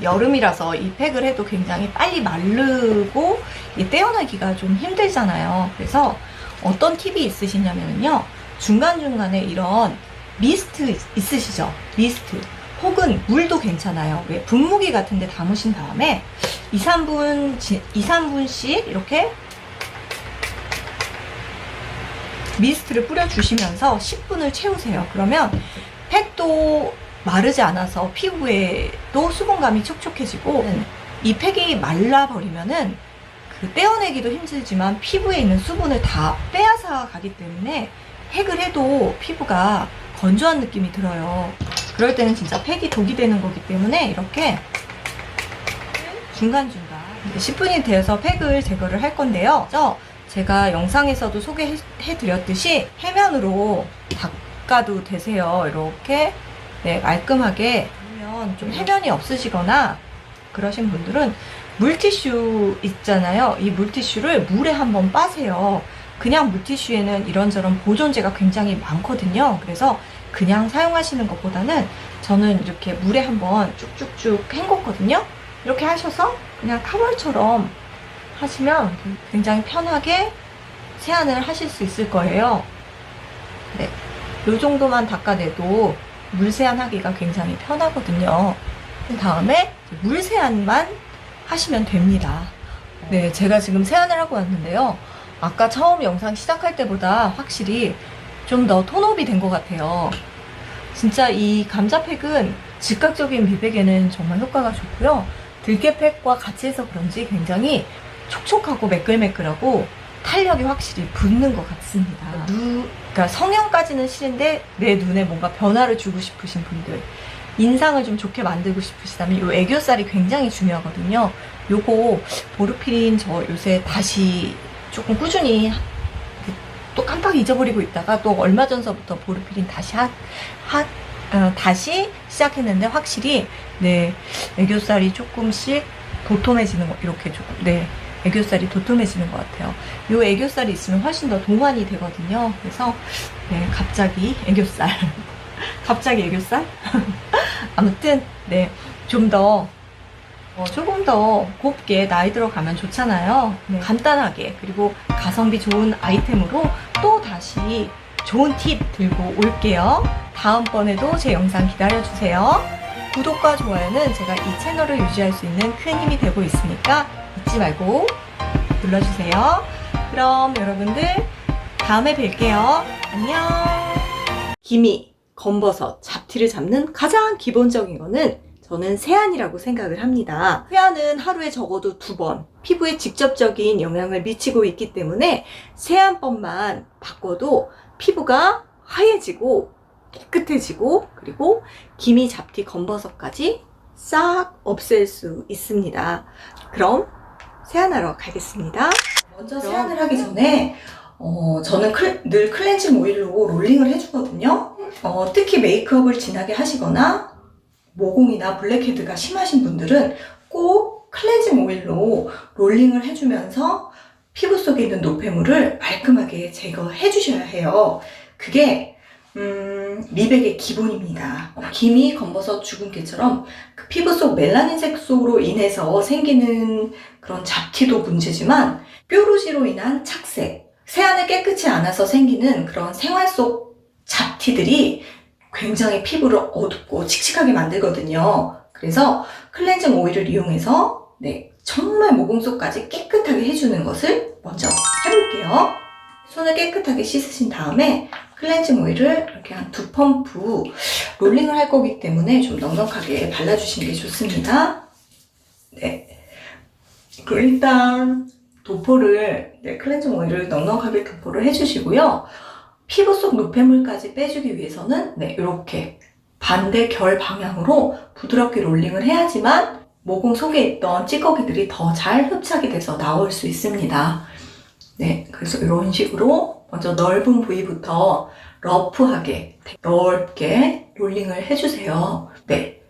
여름이라서 이 팩을 해도 굉장히 빨리 마르고 떼어내기가 좀 힘들잖아요. 그래서 어떤 팁이 있으시냐면요, 중간중간에 이런 미스트 있으시죠? 미스트 혹은 물도 괜찮아요. 왜 분무기 같은 데 담으신 다음에 2~3분씩 이렇게 미스트를 뿌려주시면서 10분을 채우세요. 그러면 팩도 마르지 않아서 피부에도 수분감이 촉촉해지고, 이 팩이 말라버리면은 떼어내기도 힘들지만 피부에 있는 수분을 다 빼앗아 가기 때문에 팩을 해도 피부가 건조한 느낌이 들어요. 그럴 때는 진짜 팩이 독이 되는 거기 때문에 이렇게 중간중간 10분이 되어서 팩을 제거를 할 건데요. 제가 영상에서도 소개해드렸듯이 해면으로 닦아도 되세요. 이렇게 깔끔하게. 아니면 좀 해면이 없으시거나 그러신 분들은 물티슈 있잖아요. 이 물티슈를 물에 한번 빠세요. 그냥 물티슈에는 이런저런 보존제가 굉장히 많거든요. 그래서 그냥 사용하시는 것보다는 저는 이렇게 물에 한번 쭉쭉쭉 헹궜거든요. 이렇게 하셔서 그냥 타월처럼 하시면 굉장히 편하게 세안을 하실 수 있을 거예요. 네, 이 정도만 닦아내도 물 세안하기가 굉장히 편하거든요. 그 다음에 물 세안만 하시면 됩니다. 네, 제가 지금 세안을 하고 왔는데요. 아까 처음 영상 시작할 때보다 확실히 좀 더 톤업이 된 것 같아요. 진짜 이 감자팩은 즉각적인 미백에는 정말 효과가 좋고요. 들깨팩과 같이 해서 그런지 굉장히 촉촉하고 매끌매끌하고 탄력이 확실히 붙는 것 같습니다. 그러니까 성형까지는 싫은데 내 눈에 뭔가 변화를 주고 싶으신 분들, 인상을 좀 좋게 만들고 싶으시다면 이 애교살이 굉장히 중요하거든요. 요거 보르피린 저 요새 다시 조금 꾸준히 또 깜빡 잊어버리고 있다가 또 얼마 전서부터 보르피린 다시 시작했는데 확실히 네, 애교살이 조금씩 도톰해지는 거, 이렇게 조금, 네, 애교살이 도톰해지는 것 같아요. 요 애교살이 있으면 훨씬 더 동안이 되거든요. 그래서 네, 갑자기 애교살 갑자기 애교살? 아무튼 네, 좀 더 조금 더 곱게 나이 들어가면 좋잖아요. 네, 간단하게 그리고 가성비 좋은 아이템으로 또 다시 좋은 팁 들고 올게요. 다음번에도 제 영상 기다려주세요. 구독과 좋아요는 제가 이 채널을 유지할 수 있는 큰 힘이 되고 있으니까 잊지 말고 눌러주세요. 그럼 여러분들 다음에 뵐게요. 안녕. 기미, 검버섯, 잡티를 잡는 가장 기본적인 거는 저는 세안이라고 생각을 합니다. 세안은 하루에 적어도 2번 피부에 직접적인 영향을 미치고 있기 때문에 세안법만 바꿔도 피부가 하얘지고 깨끗해지고 그리고 기미, 잡티, 검버섯까지 싹 없앨 수 있습니다. 그럼 세안하러 가겠습니다. 먼저 세안을 하기 전에 저는 늘 클렌징 오일로 롤링을 해주거든요. 특히 메이크업을 진하게 하시거나 모공이나 블랙헤드가 심하신 분들은 꼭 클렌징 오일로 롤링을 해주면서 피부 속에 있는 노폐물을 말끔하게 제거해 주셔야 해요. 그게 미백의 기본입니다. 기미, 검버섯, 주근깨처럼 그 피부 속 멜라닌 색소로 인해서 생기는 그런 잡티도 문제지만 뾰루지로 인한 착색, 세안을 깨끗이 안 해서 생기는 그런 생활 속 잡티들이 굉장히 피부를 어둡고 칙칙하게 만들거든요. 그래서 클렌징 오일을 이용해서 네, 정말 모공 속까지 깨끗하게 해주는 것을 먼저 해볼게요. 손을 깨끗하게 씻으신 다음에 클렌징 오일을 이렇게 한 2펌프 롤링을 할 거기 때문에 좀 넉넉하게 발라주시는 게 좋습니다. 네. 그리고 일단 도포를, 네, 클렌징 오일을 넉넉하게 도포를 해주시고요. 피부 속 노폐물까지 빼주기 위해서는 네, 이렇게 반대 결 방향으로 부드럽게 롤링을 해야지만 모공 속에 있던 찌꺼기들이 더 잘 흡착이 돼서 나올 수 있습니다. 네, 그래서 이런 식으로 먼저 넓은 부위부터 러프하게 넓게 롤링을 해주세요. 네,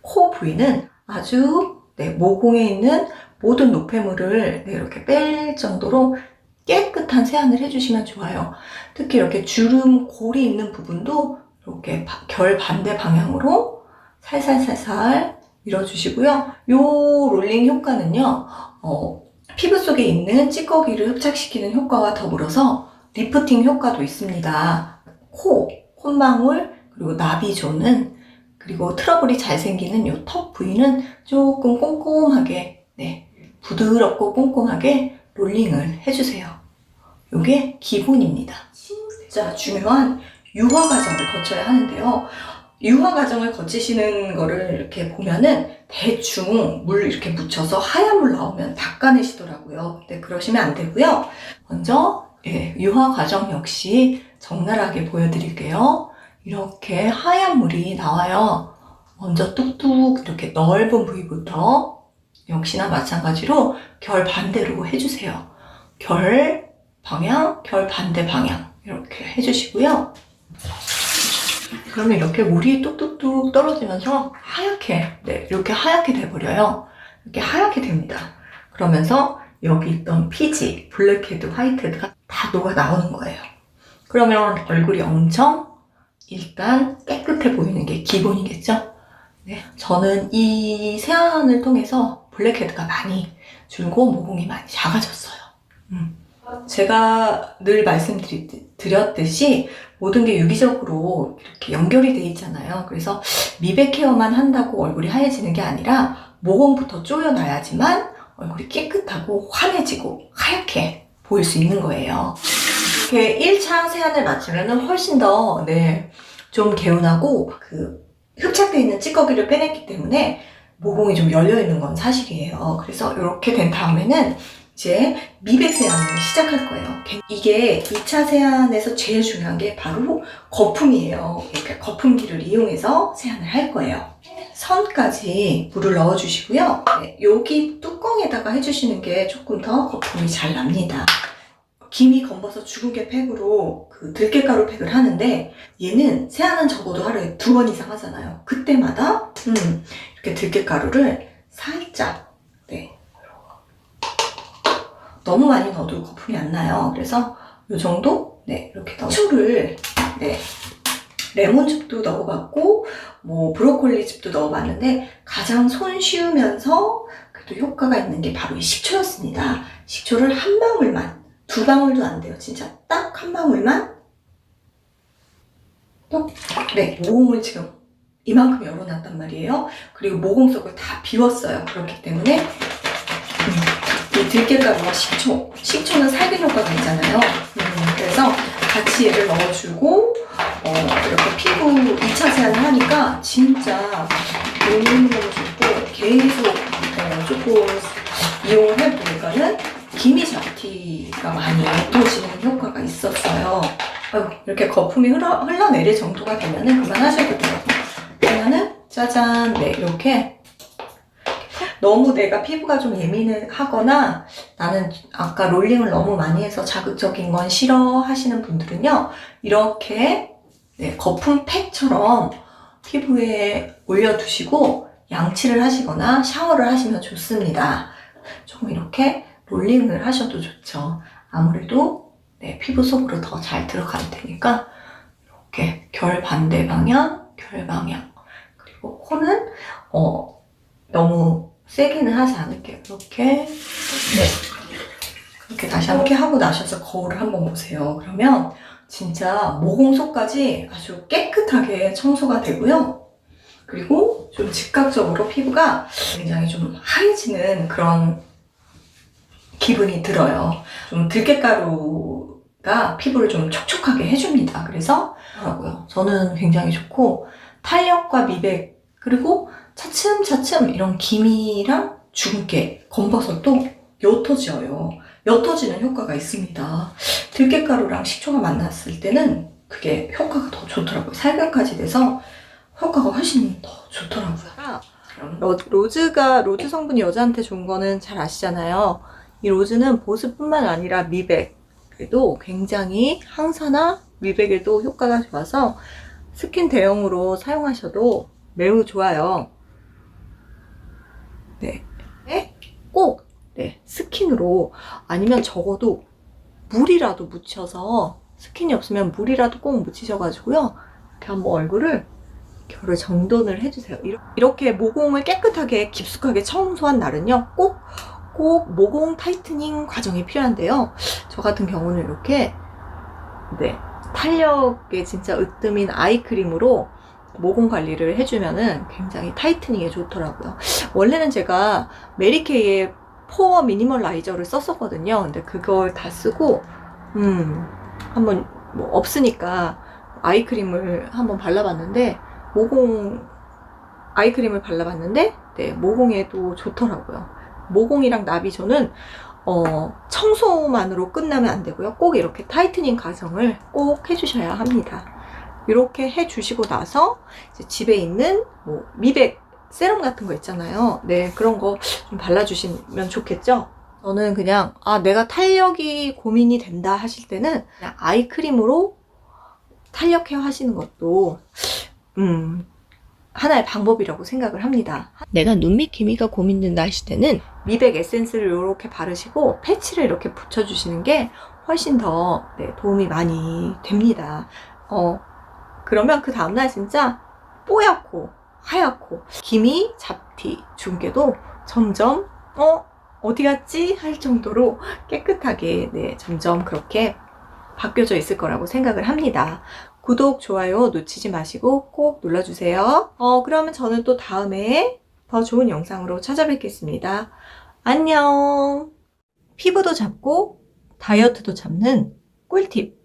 코 부위는 아주 네, 모공에 있는 모든 노폐물을 네, 이렇게 뺄 정도로 깨끗한 세안을 해주시면 좋아요. 특히 이렇게 주름, 골이 있는 부분도 이렇게 결 반대 방향으로 살살살살 밀어주시고요. 이 롤링 효과는요, 피부 속에 있는 찌꺼기를 흡착시키는 효과와 더불어서 리프팅 효과도 있습니다. 콧망울, 그리고 나비존은, 그리고 트러블이 잘 생기는 이 턱 부위는 조금 꼼꼼하게, 네, 부드럽고 꼼꼼하게 롤링을 해주세요. 이게 기본입니다. 진짜 중요한 유화 과정을 거쳐야 하는데요. 유화 과정을 거치시는 거를 이렇게 보면은 대충 물 이렇게 묻혀서 하얀 물 나오면 닦아내시더라고요. 근데 그러시면 안 되고요. 먼저 유화 과정 역시 적나라하게 보여드릴게요. 이렇게 하얀 물이 나와요. 먼저 뚝뚝 이렇게 넓은 부위부터 역시나 마찬가지로 결 반대로 해주세요. 결 방향, 결 반대 방향 이렇게 해주시고요. 그러면 이렇게 물이 뚝뚝뚝 떨어지면서 하얗게, 네, 이렇게 하얗게 돼버려요. 이렇게 하얗게 됩니다. 그러면서 여기 있던 피지, 블랙헤드, 화이트헤드가 다 녹아 나오는 거예요. 그러면 얼굴이 엄청 일단 깨끗해 보이는 게 기본이겠죠? 네, 저는 이 세안을 통해서 블랙헤드가 많이 줄고 모공이 많이 작아졌어요. 제가 늘 말씀드렸듯이 모든 게 유기적으로 이렇게 연결이 돼 있잖아요. 그래서 미백 케어만 한다고 얼굴이 하얘지는 게 아니라 모공부터 조여놔야지만 얼굴이 깨끗하고 환해지고 하얗게 보일 수 있는 거예요. 이렇게 1차 세안을 마치면 훨씬 더 좀 개운하고 흡착되어 있는 찌꺼기를 빼냈기 때문에 모공이 좀 열려있는 건 사실이에요. 그래서 이렇게 된 다음에는 이제 미백 세안을 시작할 거예요. 이게 2차 세안에서 제일 중요한 게 바로 거품이에요. 이렇게 거품기를 이용해서 세안을 할 거예요. 선까지 물을 넣어주시고요. 여기 뚜껑에다가 해주시는 게 조금 더 거품이 잘 납니다. 김이 검버섯 주근깨 팩으로 들깨가루 팩을 하는데 얘는 세안은 적어도 하루에 2번 이상 하잖아요. 그때마다 이렇게 들깨가루를 살짝 너무 많이 넣어도 거품이 안 나요. 그래서 이 정도 이렇게 식초를 레몬즙도 넣어봤고 뭐 브로콜리즙도 넣어봤는데 가장 손쉬우면서 그래도 효과가 있는 게 바로 이 식초였습니다. 식초를 한 방울만 2방울도 안 돼요. 진짜 딱 한 방울만 모공을 지금 이만큼 열어놨단 말이에요. 그리고 모공 속을 다 비웠어요. 그렇기 때문에 이 들깨가루와 식초는 살균 효과가 있잖아요. 그래서 같이 얘를 넣어주고 이렇게 피부 2차 세안을 하니까 진짜 너무너무 좋고 계속 조금 이용을 해보니까는 기미 잡티가 많이 없어지는 효과가 있었어요. 이렇게 거품이 흘러내릴 정도가 되면은 그만하셔도 돼요. 그러면은 짜잔 이렇게 너무 내가 피부가 좀 예민하거나 나는 아까 롤링을 너무 많이 해서 자극적인 건 싫어 하시는 분들은요, 이렇게 거품 팩처럼 피부에 올려두시고 양치를 하시거나 샤워를 하시면 좋습니다. 조금 이렇게 롤링을 하셔도 좋죠. 아무래도 피부 속으로 더 잘 들어가면 되니까 이렇게 결 반대 방향, 결 방향. 그리고 코는 너무 세게는 하지 않을게요. 이렇게 그렇게 다시 한번 하고 나셔서 거울을 한번 보세요. 그러면 진짜 모공 속까지 아주 깨끗하게 청소가 되고요. 그리고 좀 즉각적으로 피부가 굉장히 좀 하얘지는 그런 기분이 들어요. 좀 들깨가루가 피부를 좀 촉촉하게 해줍니다. 그래서 저는 굉장히 좋고 탄력과 미백 그리고 차츰차츰 이런 기미랑 주근깨, 검버섯도 옅어져요. 옅어지는 효과가 있습니다. 들깨가루랑 식초가 만났을 때는 그게 효과가 더 좋더라고요. 살균까지 돼서 효과가 훨씬 더 좋더라고요. 로즈 성분이 여자한테 좋은 거는 잘 아시잖아요. 이 로즈는 보습뿐만 아니라 미백에도 굉장히 항산화, 미백에도 효과가 좋아서 스킨 대용으로 사용하셔도 매우 좋아요. 꼭 스킨으로 아니면 적어도 물이라도 묻혀서 스킨이 없으면 물이라도 꼭 묻히셔가지고요. 이렇게 한번 얼굴을 결을 정돈을 해주세요. 이렇게 모공을 깨끗하게 깊숙하게 청소한 날은요, 꼭 모공 타이트닝 과정이 필요한데요. 저 같은 경우는 이렇게 탄력에 진짜 으뜸인 아이크림으로 모공 관리를 해주면은 굉장히 타이트닝에 좋더라고요. 원래는 제가 메리케이의 포어 미니멀라이저를 썼었거든요. 근데 그걸 다 쓰고 한번 없으니까 아이크림을 한번 발라봤는데 아이크림을 발라봤는데 모공에도 좋더라고요. 모공이랑 나비존은 청소만으로 끝나면 안 되고요. 꼭 이렇게 타이트닝 과정을 꼭 해주셔야 합니다. 이렇게 해주시고 나서 이제 집에 있는 미백 세럼 같은 거 있잖아요. 그런 거 좀 발라주시면 좋겠죠. 저는 그냥 내가 탄력이 고민이 된다 하실 때는 그냥 아이크림으로 탄력 케어 하시는 것도 하나의 방법이라고 생각을 합니다. 내가 눈 밑 기미가 고민된다 하실 때는 미백 에센스를 이렇게 바르시고 패치를 이렇게 붙여주시는 게 훨씬 더 도움이 많이 됩니다. 그러면 그 다음날 진짜 뽀얗고 하얗고 기미, 잡티, 중계도 점점 어디 갔지? 할 정도로 깨끗하게 점점 그렇게 바뀌어져 있을 거라고 생각을 합니다. 구독, 좋아요 놓치지 마시고 꼭 눌러주세요. 그러면 저는 또 다음에 더 좋은 영상으로 찾아뵙겠습니다. 안녕. 피부도 잡고 다이어트도 잡는 꿀팁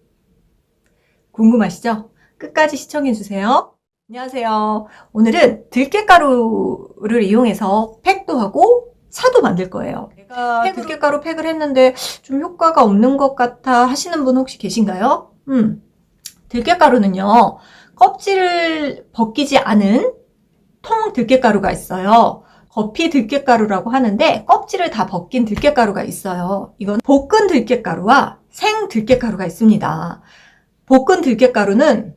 궁금하시죠? 끝까지 시청해주세요. 안녕하세요. 오늘은 들깨가루를 이용해서 팩도 하고 차도 만들 거예요. 제가 들깨가루 팩을 했는데 좀 효과가 없는 것 같아 하시는 분 혹시 계신가요? 들깨가루는요, 껍질을 벗기지 않은 통 들깨가루가 있어요. 거피 들깨가루라고 하는데 껍질을 다 벗긴 들깨가루가 있어요. 이건 볶은 들깨가루와 생 들깨가루가 있습니다. 볶은 들깨가루는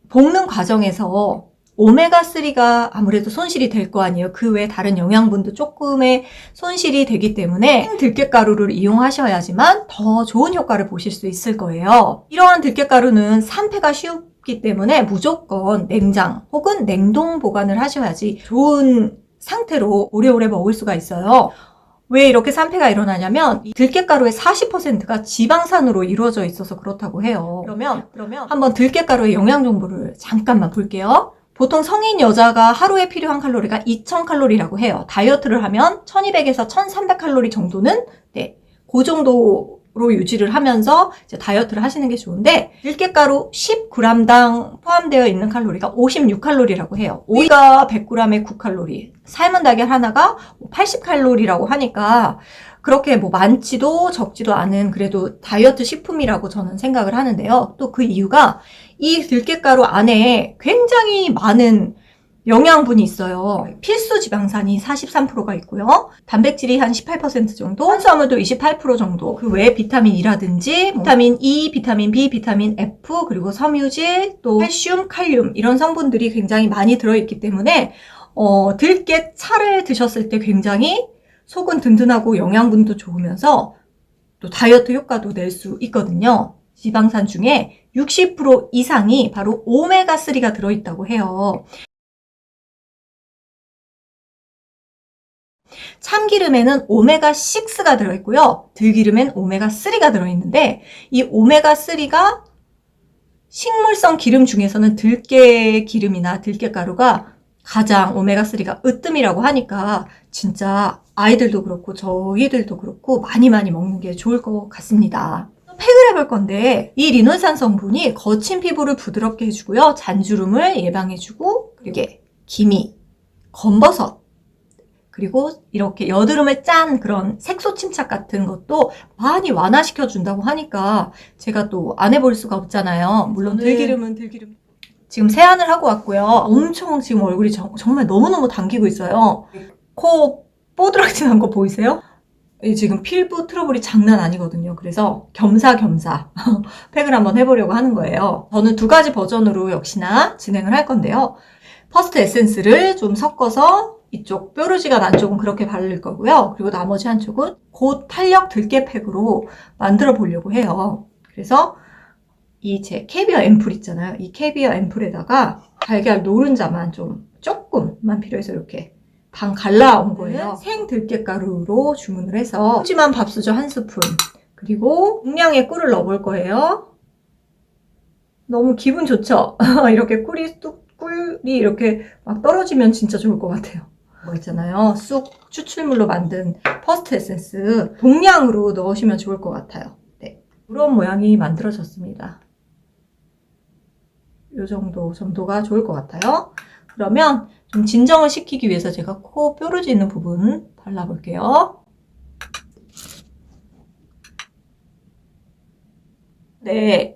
볶는 과정에서 오메가3가 아무래도 손실이 될 거 아니에요. 그 외에 다른 영양분도 조금의 손실이 되기 때문에 생 들깨가루를 이용하셔야지만 더 좋은 효과를 보실 수 있을 거예요. 이러한 들깨가루는 산패가 쉽기 때문에 무조건 냉장 혹은 냉동 보관을 하셔야지 좋은 상태로 오래오래 먹을 수가 있어요. 왜 이렇게 산패가 일어나냐면 이 들깨가루의 40%가 지방산으로 이루어져 있어서 그렇다고 해요. 그러면 한번 들깨가루의 영양 정보를 잠깐만 볼게요. 보통 성인 여자가 하루에 필요한 칼로리가 2000칼로리라고 해요. 다이어트를 하면 1200에서 1300칼로리 정도는 그 정도로 유지를 하면서 이제 다이어트를 하시는 게 좋은데, 들깨가루 10g당 포함되어 있는 칼로리가 56칼로리라고 해요. 오이가 100g에 9칼로리, 삶은 달걀 하나가 80칼로리라고 하니까 그렇게 많지도 적지도 않은 그래도 다이어트 식품이라고 저는 생각을 하는데요. 또 그 이유가 이 들깨가루 안에 굉장히 많은 영양분이 있어요. 필수 지방산이 43%가 있고요. 단백질이 한 18% 정도, 탄수화물도 28% 정도, 그 외에 비타민이라든지 비타민 E, 비타민 B, 비타민 F, 그리고 섬유질, 또 칼슘, 칼륨 이런 성분들이 굉장히 많이 들어있기 때문에 들깨 차를 드셨을 때 굉장히 속은 든든하고 영양분도 좋으면서 또 다이어트 효과도 낼 수 있거든요. 지방산 중에 60% 이상이 바로 오메가3가 들어있다고 해요. 참기름에는 오메가6가 들어있고요. 들기름엔 오메가3가 들어있는데 이 오메가3가 식물성 기름 중에서는 들깨 기름이나 들깨가루가 가장 오메가3가 으뜸이라고 하니까 진짜 아이들도 그렇고 저희들도 그렇고 많이 먹는 게 좋을 것 같습니다. 팩을 해볼 건데 이 리놀산 성분이 거친 피부를 부드럽게 해주고요. 잔주름을 예방해주고, 그리고 기미, 검버섯, 그리고 이렇게 여드름을 짠 그런 색소 침착 같은 것도 많이 완화시켜 준다고 하니까 제가 또 안 해볼 수가 없잖아요. 물론 들기름은 들기름. 지금 세안을 하고 왔고요. 엄청 지금 얼굴이 정말 너무너무 당기고 있어요. 코 뽀드락지 난 거 보이세요? 지금 피부 트러블이 장난 아니거든요. 그래서 겸사겸사 팩을 한번 해보려고 하는 거예요. 저는 두 가지 버전으로 역시나 진행을 할 건데요. 퍼스트 에센스를 좀 섞어서 이쪽 뾰루지가 난 쪽은 그렇게 바를 거고요. 그리고 나머지 한쪽은 곧 탄력 들깨 팩으로 만들어 보려고 해요. 그래서 이 제 캐비어 앰플 있잖아요. 이 캐비어 앰플에다가 달걀 노른자만 조금만 필요해서 이렇게 반 갈라온 거예요. 생 들깨가루로 주문을 해서 푸짐한 밥수저 1스푼, 그리고 용량의 꿀을 넣어볼 거예요. 너무 기분 좋죠? 이렇게 꿀이 이렇게 막 떨어지면 진짜 좋을 것 같아요. 있잖아요. 쑥 추출물로 만든 퍼스트 에센스 동량으로 넣으시면 좋을 것 같아요. 이런 모양이 만들어졌습니다. 이 정도가 좋을 것 같아요. 그러면 좀 진정을 시키기 위해서 제가 코 뾰루지 있는 부분 발라볼게요.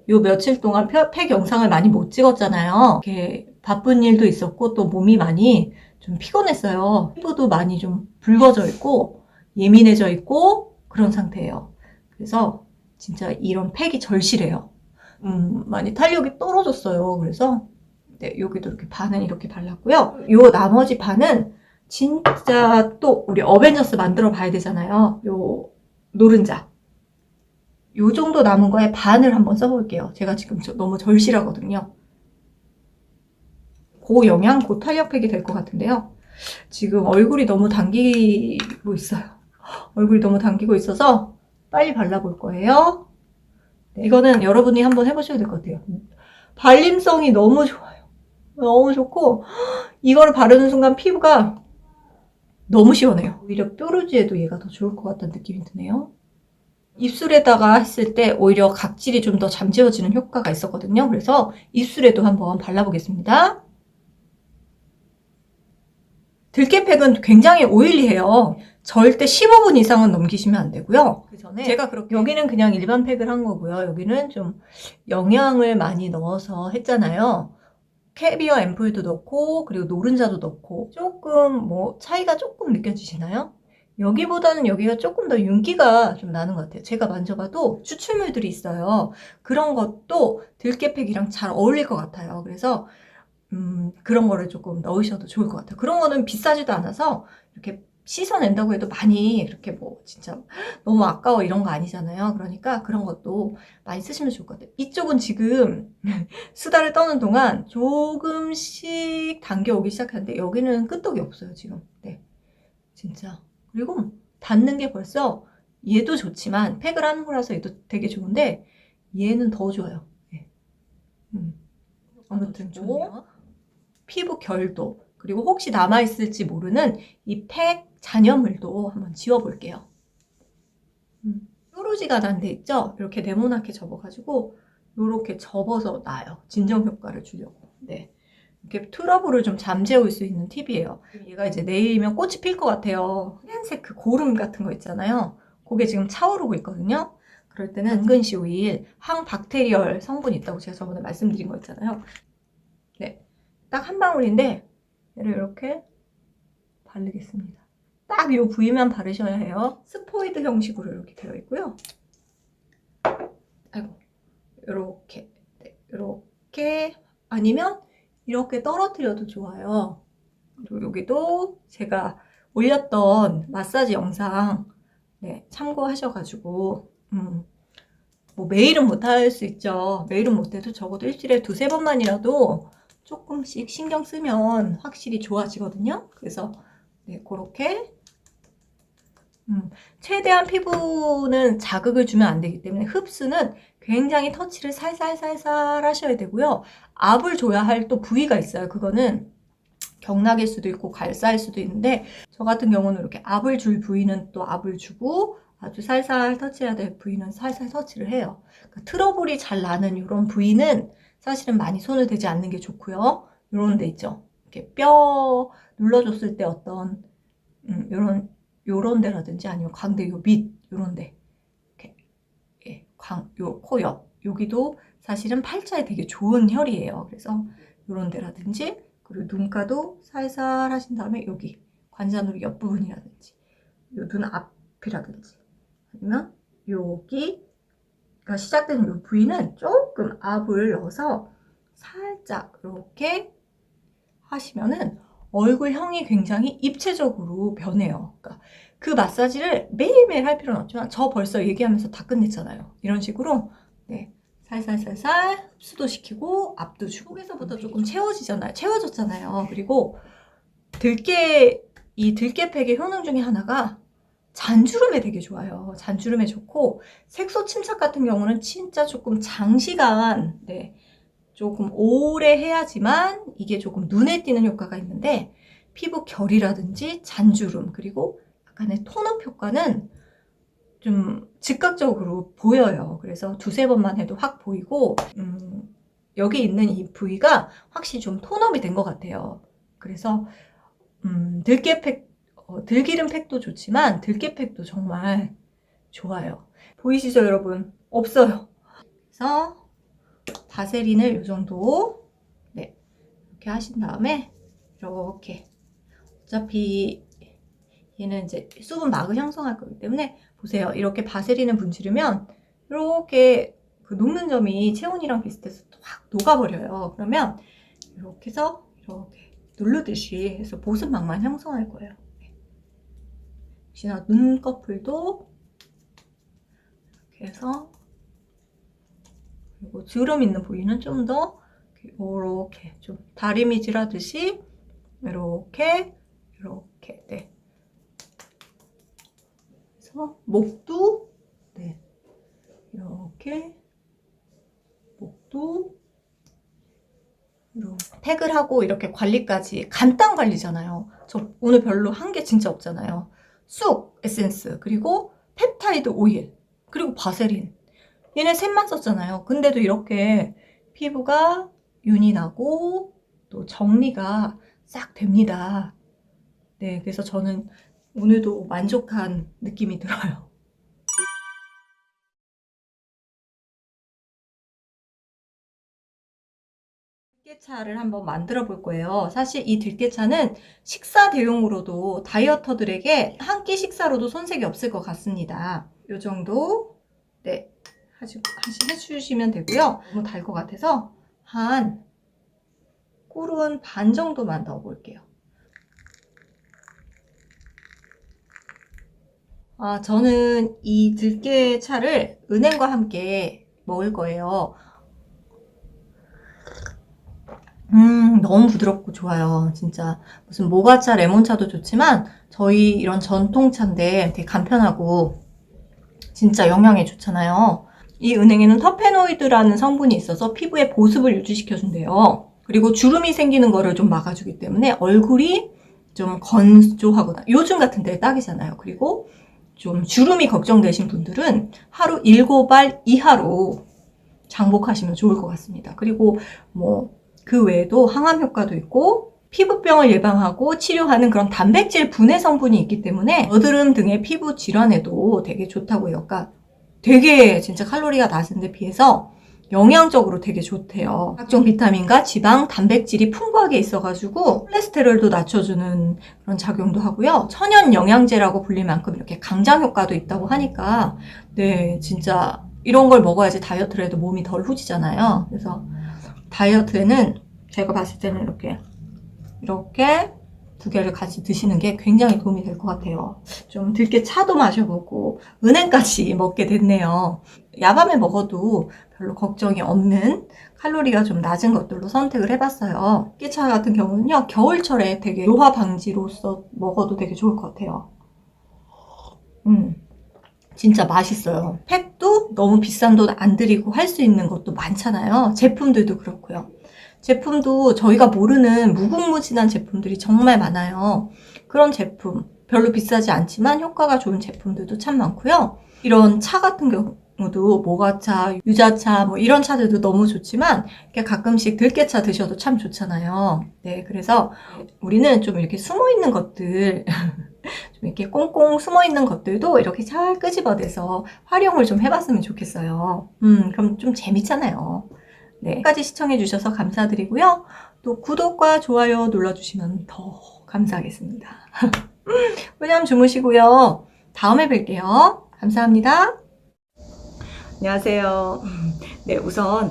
요 며칠 동안 팩 영상을 많이 못 찍었잖아요. 이렇게 바쁜 일도 있었고 또 몸이 많이 좀 피곤했어요. 피부도 많이 좀 붉어져 있고 예민해져 있고 그런 상태예요. 그래서 진짜 이런 팩이 절실해요. 많이 탄력이 떨어졌어요. 그래서 여기도 이렇게 반은 이렇게 발랐고요. 요 나머지 반은 진짜 또 우리 어벤져스 만들어 봐야 되잖아요. 요 노른자. 요 정도 남은 거에 반을 한번 써볼게요. 제가 지금 너무 절실하거든요. 고영양 고탄력 팩이 될 것 같은데요. 지금 얼굴이 너무 당기고 있어요. 얼굴이 너무 당기고 있어서 빨리 발라볼 거예요. 네, 이거는 여러분이 한번 해보셔도 될 것 같아요. 발림성이 너무 좋아요. 너무 좋고 이거를 바르는 순간 피부가 너무 시원해요. 오히려 뾰루지에도 얘가 더 좋을 것 같다는 느낌이 드네요. 입술에다가 했을 때 오히려 각질이 좀 더 잠재워지는 효과가 있었거든요. 그래서 입술에도 한번 발라보겠습니다. 들깨팩은 굉장히 오일리해요. 절대 15분 이상은 넘기시면 안 되고요. 그 전에 제가 그렇게 여기는 그냥 일반 팩을 한 거고요. 여기는 좀 영양을 많이 넣어서 했잖아요. 캐비어 앰플도 넣고 그리고 노른자도 넣고 조금 뭐 차이가 조금 느껴지시나요? 여기보다는 여기가 조금 더 윤기가 좀 나는 것 같아요. 제가 만져봐도 추출물들이 있어요. 그런 것도 들깨팩이랑 잘 어울릴 것 같아요. 그래서 그런 거를 조금 넣으셔도 좋을 것 같아요. 그런 거는 비싸지도 않아서 이렇게 씻어낸다고 해도 많이 이렇게 뭐 진짜 너무 아까워 이런 거 아니잖아요. 그러니까 그런 것도 많이 쓰시면 좋을 것 같아요. 이쪽은 지금 수다를 떠는 동안 조금씩 당겨오기 시작하는데 여기는 끄떡이 없어요 지금. 네, 진짜. 그리고 닿는 게 벌써 얘도 좋지만 팩을 하는 거라서 얘도 되게 좋은데 얘는 더 좋아요. 네. 아무튼 좋네요. 피부 결도 그리고 혹시 남아있을지 모르는 이 팩 잔여물도 한번 지워볼게요. 뾰루지가 난 데 있죠? 이렇게 네모나게 접어가지고 이렇게 접어서 놔요. 진정 효과를 주려고. 네. 이렇게 트러블을 좀 잠재울 수 있는 팁이에요. 얘가 이제 내일이면 꽃이 필 것 같아요. 하얀색 그 고름 같은 거 있잖아요. 그게 지금 차오르고 있거든요. 그럴 때는 당근씨 오일, 항박테리얼 성분이 있다고 제가 저번에 말씀드린 거 있잖아요. 네. 딱 한 방울인데 얘를 이렇게 바르겠습니다. 딱 이 부위만 바르셔야 해요. 스포이드 형식으로 이렇게 되어 있고요. 아이고, 이렇게, 네, 이렇게 아니면 이렇게 떨어뜨려도 좋아요. 그리고 여기도 제가 올렸던 마사지 영상 네, 참고하셔가지고 뭐 매일은 못할 수 있죠. 매일은 못해도 적어도 일주일에 2~3번만이라도 조금씩 신경 쓰면 확실히 좋아지거든요. 그래서 네, 그렇게 최대한 피부는 자극을 주면 안 되기 때문에 흡수는 굉장히 터치를 살살살살 하셔야 되고요. 압을 줘야 할 또 부위가 있어요. 그거는 경락일 수도 있고 갈사일 수도 있는데 저 같은 경우는 이렇게 압을 줄 부위는 또 압을 주고 아주 살살 터치해야 될 부위는 살살 터치를 해요. 그러니까 트러블이 잘 나는 이런 부위는 사실은 많이 손을 대지 않는 게 좋고요. 이런 데 있죠. 이렇게 뼈 눌러줬을 때 어떤 요런 데라든지 아니면 광대 요 밑 요런 데 이렇게 예, 요 코 옆 여기도 사실은 팔자에 되게 좋은 혈이에요. 그래서 요런 데라든지 그리고 눈가도 살살 하신 다음에 여기 관자놀이 옆부분이라든지 요 눈 앞이라든지 아니면 여기가 시작되는 요 부위는 조금 압을 넣어서 살짝 이렇게 하시면은 얼굴형이 굉장히 입체적으로 변해요. 그러니까 그 마사지를 매일매일 할 필요는 없지만 저 벌써 얘기하면서 다 끝냈잖아요. 이런 식으로 네, 살살살살 흡수도 시키고 압도 주고 속에서부터 조금 채워졌잖아요. 그리고 이 들깨팩의 효능 중에 하나가 잔주름에 되게 좋아요. 잔주름에 좋고 색소 침착 같은 경우는 진짜 조금 장시간 네, 조금 오래 해야지만 이게 조금 눈에 띄는 효과가 있는데 피부 결이라든지 잔주름 그리고 약간의 톤업 효과는 좀 즉각적으로 보여요. 그래서 2~3번만 해도 확 보이고 여기 있는 이 부위가 확실히 좀 톤업이 된 것 같아요. 그래서 들깨팩, 들기름 팩도 좋지만 들깨팩도 정말 좋아요. 보이시죠 여러분? 없어요. 그래서 바세린을 이 정도 네 이렇게 하신 다음에 이렇게 어차피 얘는 이제 수분 막을 형성할 거기 때문에 보세요. 이렇게 바세린을 문지르면 이렇게 그 녹는 점이 체온이랑 비슷해서 확 녹아버려요. 그러면 이렇게 해서 이렇게 누르듯이 해서 보습막만 형성할 거예요. 역시나 눈꺼풀도 이렇게 해서 그리고 주름 있는 부위는 좀 더 이렇게 좀 다리미질 하듯이 이렇게 네. 그래서 목도 네. 이렇게 목도 이렇게 팩을 하고 이렇게 관리까지 간단 관리잖아요. 저 오늘 별로 한 게 진짜 없잖아요. 쑥 에센스 그리고 펩타이드 오일 그리고 바세린 얘네 셋만 썼잖아요. 근데도 이렇게 피부가 윤이 나고 또 정리가 싹 됩니다. 네, 그래서 저는 오늘도 만족한 느낌이 들어요. 들깨차를 한번 만들어 볼 거예요. 사실 이 들깨차는 식사 대용으로도 다이어터들에게 한 끼 식사로도 손색이 없을 것 같습니다. 이 정도 네 해주시면 되고요. 너무 달 것 같아서 한 꿀은 반 정도만 넣어 볼게요. 저는 이 들깨차를 은행과 함께 먹을 거예요. 너무 부드럽고 좋아요. 진짜 무슨 모가차, 레몬차도 좋지만 저희 이런 전통차인데 되게 간편하고 진짜 영양에 좋잖아요. 이 은행에는 터페노이드라는 성분이 있어서 피부의 보습을 유지시켜준대요. 그리고 주름이 생기는 거를 좀 막아주기 때문에 얼굴이 좀 건조하거나 요즘 같은 때에 딱이잖아요. 그리고 좀 주름이 걱정되신 분들은 하루 7알 이하로 장복하시면 좋을 것 같습니다. 그리고 뭐 그 외에도 항암 효과도 있고 피부병을 예방하고 치료하는 그런 단백질 분해 성분이 있기 때문에 여드름 등의 피부 질환에도 되게 좋다고 해요. 그러니까 되게 진짜 칼로리가 낮은 데 비해서 영양적으로 되게 좋대요. 각종 비타민과 지방, 단백질이 풍부하게 있어가지고 콜레스테롤도 낮춰주는 그런 작용도 하고요. 천연 영양제라고 불릴 만큼 이렇게 강장 효과도 있다고 하니까 네 진짜 이런 걸 먹어야지 다이어트를 해도 몸이 덜 후지잖아요. 그래서 다이어트에는 제가 봤을 때는 이렇게 두 개를 같이 드시는 게 굉장히 도움이 될 것 같아요. 좀 들깨 차도 마셔보고 은행까지 먹게 됐네요. 야밤에 먹어도 별로 걱정이 없는 칼로리가 좀 낮은 것들로 선택을 해봤어요. 들깨차 같은 경우는요, 겨울철에 되게 노화 방지로서 먹어도 되게 좋을 것 같아요. 진짜 맛있어요. 팩도 너무 비싼 돈 안 들이고 할 수 있는 것도 많잖아요. 제품들도 그렇고요. 제품도 저희가 모르는 무궁무진한 제품들이 정말 많아요. 그런 제품 별로 비싸지 않지만 효과가 좋은 제품들도 참 많고요. 이런 차 같은 경우도 모가차, 유자차 뭐 이런 차들도 너무 좋지만 가끔씩 들깨차 드셔도 참 좋잖아요. 네, 그래서 우리는 좀 이렇게 숨어있는 것들 좀 이렇게 꽁꽁 숨어있는 것들도 이렇게 잘 끄집어내서 활용을 좀 해봤으면 좋겠어요. 그럼 좀 재밌잖아요. 네, 끝까지 시청해주셔서 감사드리고요. 또 구독과 좋아요 눌러주시면 더 감사하겠습니다. 꿀잠 주무시고요. 다음에 뵐게요. 감사합니다. 안녕하세요. 네, 우선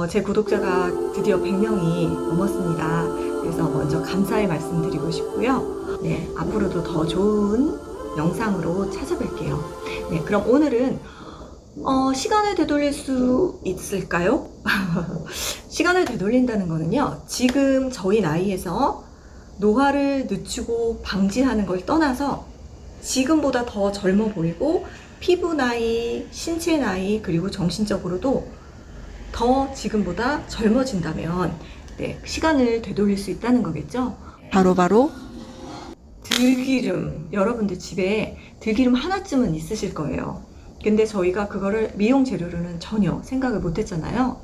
제 구독자가 드디어 100명이 넘었습니다. 그래서 먼저 감사의 말씀 드리고 싶고요. 네, 앞으로도 더 좋은 영상으로 찾아뵐게요. 네, 그럼 오늘은 시간을 되돌릴 수 있을까요? 시간을 되돌린다는 거는요, 지금 저희 나이에서 노화를 늦추고 방지하는 걸 떠나서 지금보다 더 젊어 보이고 피부 나이, 신체 나이, 그리고 정신적으로도 더 지금보다 젊어진다면 네, 시간을 되돌릴 수 있다는 거겠죠? 바로 들기름. 여러분들 집에 들기름 하나쯤은 있으실 거예요. 근데 저희가 그거를 미용 재료로는 전혀 생각을 못 했잖아요.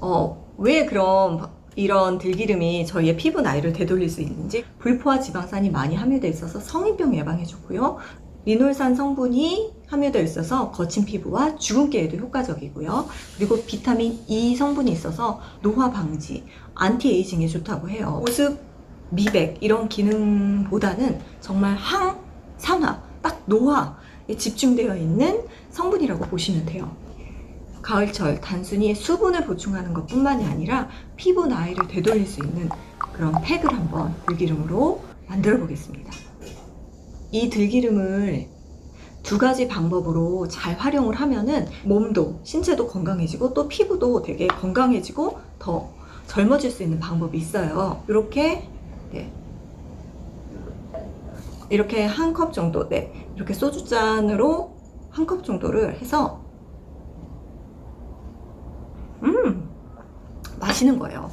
왜 그럼 이런 들기름이 저희의 피부 나이를 되돌릴 수 있는지? 불포화 지방산이 많이 함유되어 있어서 성인병 예방해 주고요. 리놀산 성분이 함유되어 있어서 거친 피부와 주근깨에도 효과적이고요. 그리고 비타민 E 성분이 있어서 노화 방지, 안티에이징에 좋다고 해요. 보습, 미백 이런 기능보다는 정말 항산화, 딱 노화에 집중되어 있는 성분이라고 보시면 돼요. 가을철 단순히 수분을 보충하는 것 뿐만이 아니라 피부 나이를 되돌릴 수 있는 그런 팩을 한번 들기름으로 만들어 보겠습니다. 이 들기름을 두 가지 방법으로 잘 활용을 하면은 몸도 신체도 건강해지고 또 피부도 되게 건강해지고 더 젊어질 수 있는 방법이 있어요. 이렇게 네. 이렇게 한 컵 정도, 네, 이렇게 소주잔으로 한 컵 정도를 해서 마시는 거예요.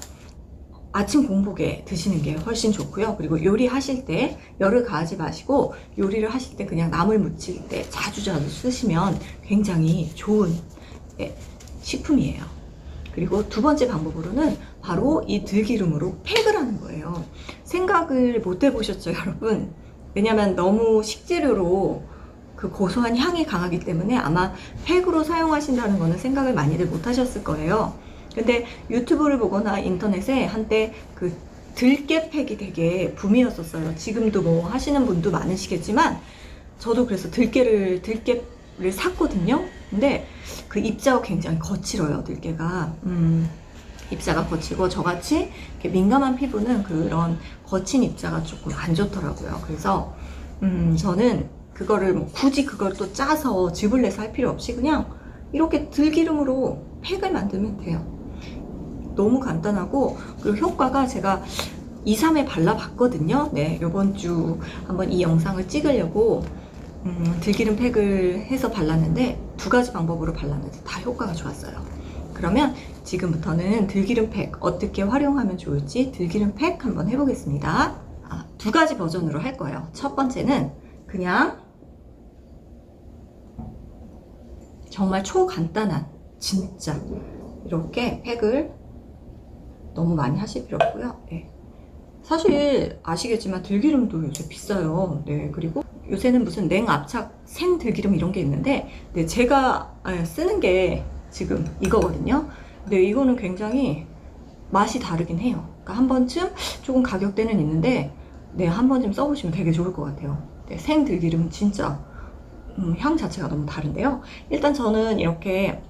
아침 공복에 드시는 게 훨씬 좋고요. 그리고 요리하실 때 열을 가하지 마시고 요리를 하실 때 그냥 나물 무칠 때 자주 쓰시면 굉장히 좋은 네, 식품이에요. 그리고 두 번째 방법으로는 바로 이 들기름으로 팩을 하는 거예요. 생각을 못 해보셨죠, 여러분? 왜냐면 너무 식재료로 그 고소한 향이 강하기 때문에 아마 팩으로 사용하신다는 거는 생각을 많이들 못 하셨을 거예요. 근데 유튜브를 보거나 인터넷에 한때 그 들깨 팩이 되게 붐이었었어요. 지금도 뭐 하시는 분도 많으시겠지만 저도 그래서 들깨를 샀거든요. 근데 그 입자가 굉장히 거칠어요, 들깨가. 입자가 거치고 저같이 이렇게 민감한 피부는 그런 거친 입자가 조금 안 좋더라고요. 그래서 저는 그거를 뭐 굳이 그걸 또 짜서 즙을 내서 할 필요 없이 그냥 이렇게 들기름으로 팩을 만들면 돼요. 너무 간단하고 그리고 효과가 제가 2, 3회 발라봤거든요. 네, 요번 주 한번 이 영상을 찍으려고 들기름 팩을 해서 발랐는데 두 가지 방법으로 발랐는데 다 효과가 좋았어요. 그러면 지금부터는 들기름 팩 어떻게 활용하면 좋을지 들기름 팩 한번 해보겠습니다. 두 가지 버전으로 할 거예요. 첫 번째는 그냥 정말 초간단한 진짜 이렇게 팩을 너무 많이 하실 필요 없고요. 네. 사실 아시겠지만 들기름도 요새 비싸요. 네, 그리고 요새는 무슨 냉압착 생들기름 이런 게 있는데 네, 제가 쓰는 게 지금 이거거든요. 근데 이거는 굉장히 맛이 다르긴 해요. 그러니까 한 번쯤 조금 가격대는 있는데 네, 한 번쯤 써보시면 되게 좋을 것 같아요. 네, 생들기름 진짜 향 자체가 너무 다른데요. 일단 저는 이렇게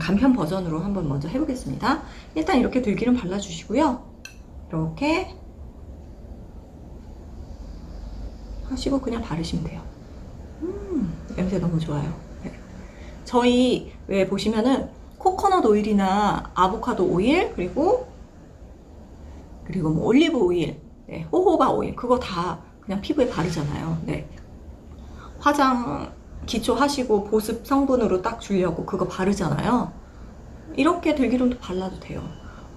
간편 버전으로 한번 먼저 해보겠습니다. 일단 이렇게 들기름 발라주시고요. 이렇게 하시고 그냥 바르시면 돼요. 냄새 너무 좋아요. 네. 저희 왜 보시면은 코코넛 오일이나 아보카도 오일 그리고 뭐 올리브 오일, 네, 호호바 오일 그거 다 그냥 피부에 바르잖아요. 네. 화장 기초 하시고 보습 성분으로 딱 주려고 그거 바르잖아요. 이렇게 들기름도 발라도 돼요.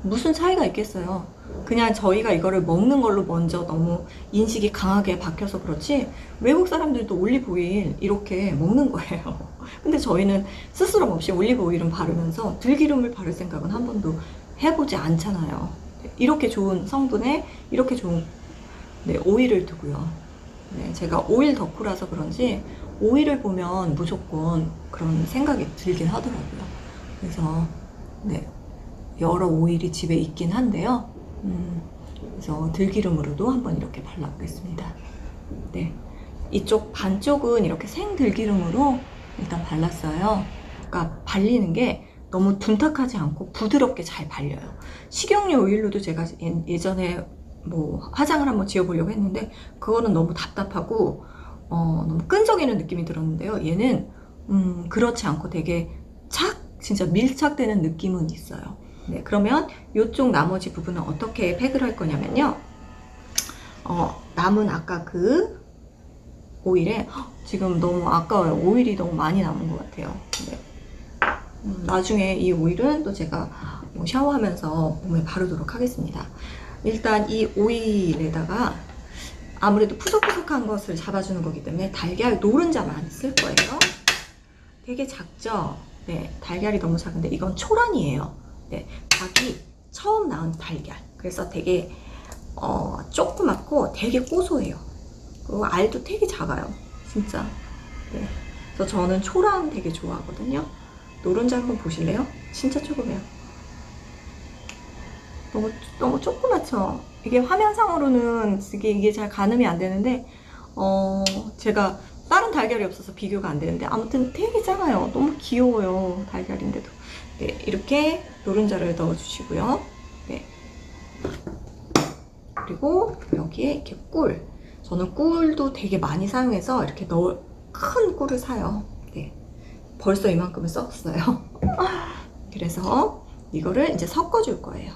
무슨 차이가 있겠어요. 그냥 저희가 이거를 먹는 걸로 먼저 너무 인식이 강하게 박혀서 그렇지 외국 사람들도 올리브 오일 이렇게 먹는 거예요. 근데 저희는 스스럼 없이 올리브 오일은 바르면서 들기름을 바를 생각은 한 번도 해보지 않잖아요. 이렇게 좋은 성분에 이렇게 좋은 네, 오일을 두고요. 네, 제가 오일 덕후라서 그런지 오일을 보면 무조건 그런 생각이 들긴 하더라고요. 그래서 네, 여러 오일이 집에 있긴 한데요. 그래서 들기름으로도 한번 이렇게 발라보겠습니다. 네, 이쪽 반쪽은 이렇게 생들기름으로 일단 발랐어요. 그러니까 발리는 게 너무 둔탁하지 않고 부드럽게 잘 발려요. 식용유 오일로도 제가 예전에 뭐 화장을 한번 지워보려고 했는데 그거는 너무 답답하고 너무 끈적이는 느낌이 들었는데요. 얘는 그렇지 않고 되게 진짜 밀착되는 느낌은 있어요. 네, 그러면 이쪽 나머지 부분은 어떻게 팩을 할 거냐면요. 남은 아까 그 오일에 지금 너무 아까워요. 오일이 너무 많이 남은 것 같아요. 네. 나중에 이 오일은 또 제가 샤워하면서 몸에 바르도록 하겠습니다. 일단 이 오일에다가 아무래도 푸석푸석한 것을 잡아주는 거기 때문에 달걀 노른자만 쓸 거예요. 되게 작죠? 네, 달걀이 너무 작은데 이건 초란이에요. 네, 닭이 처음 낳은 달걀. 그래서 되게 조그맣고 되게 고소해요. 그리고 알도 되게 작아요. 진짜. 네. 그래서 저는 초란 되게 좋아하거든요. 노른자 한번 보실래요? 진짜 조그매요. 너무 조그맣죠? 이게 화면상으로는 이게 잘 가늠이 안 되는데, 제가 다른 달걀이 없어서 비교가 안 되는데, 아무튼 되게 작아요. 너무 귀여워요. 달걀인데도. 네, 이렇게 노른자를 넣어주시고요. 네. 그리고 여기에 이렇게 꿀. 저는 꿀도 되게 많이 사용해서 이렇게 큰 꿀을 사요. 네. 벌써 이만큼을 썼어요. 그래서 이거를 이제 섞어줄 거예요.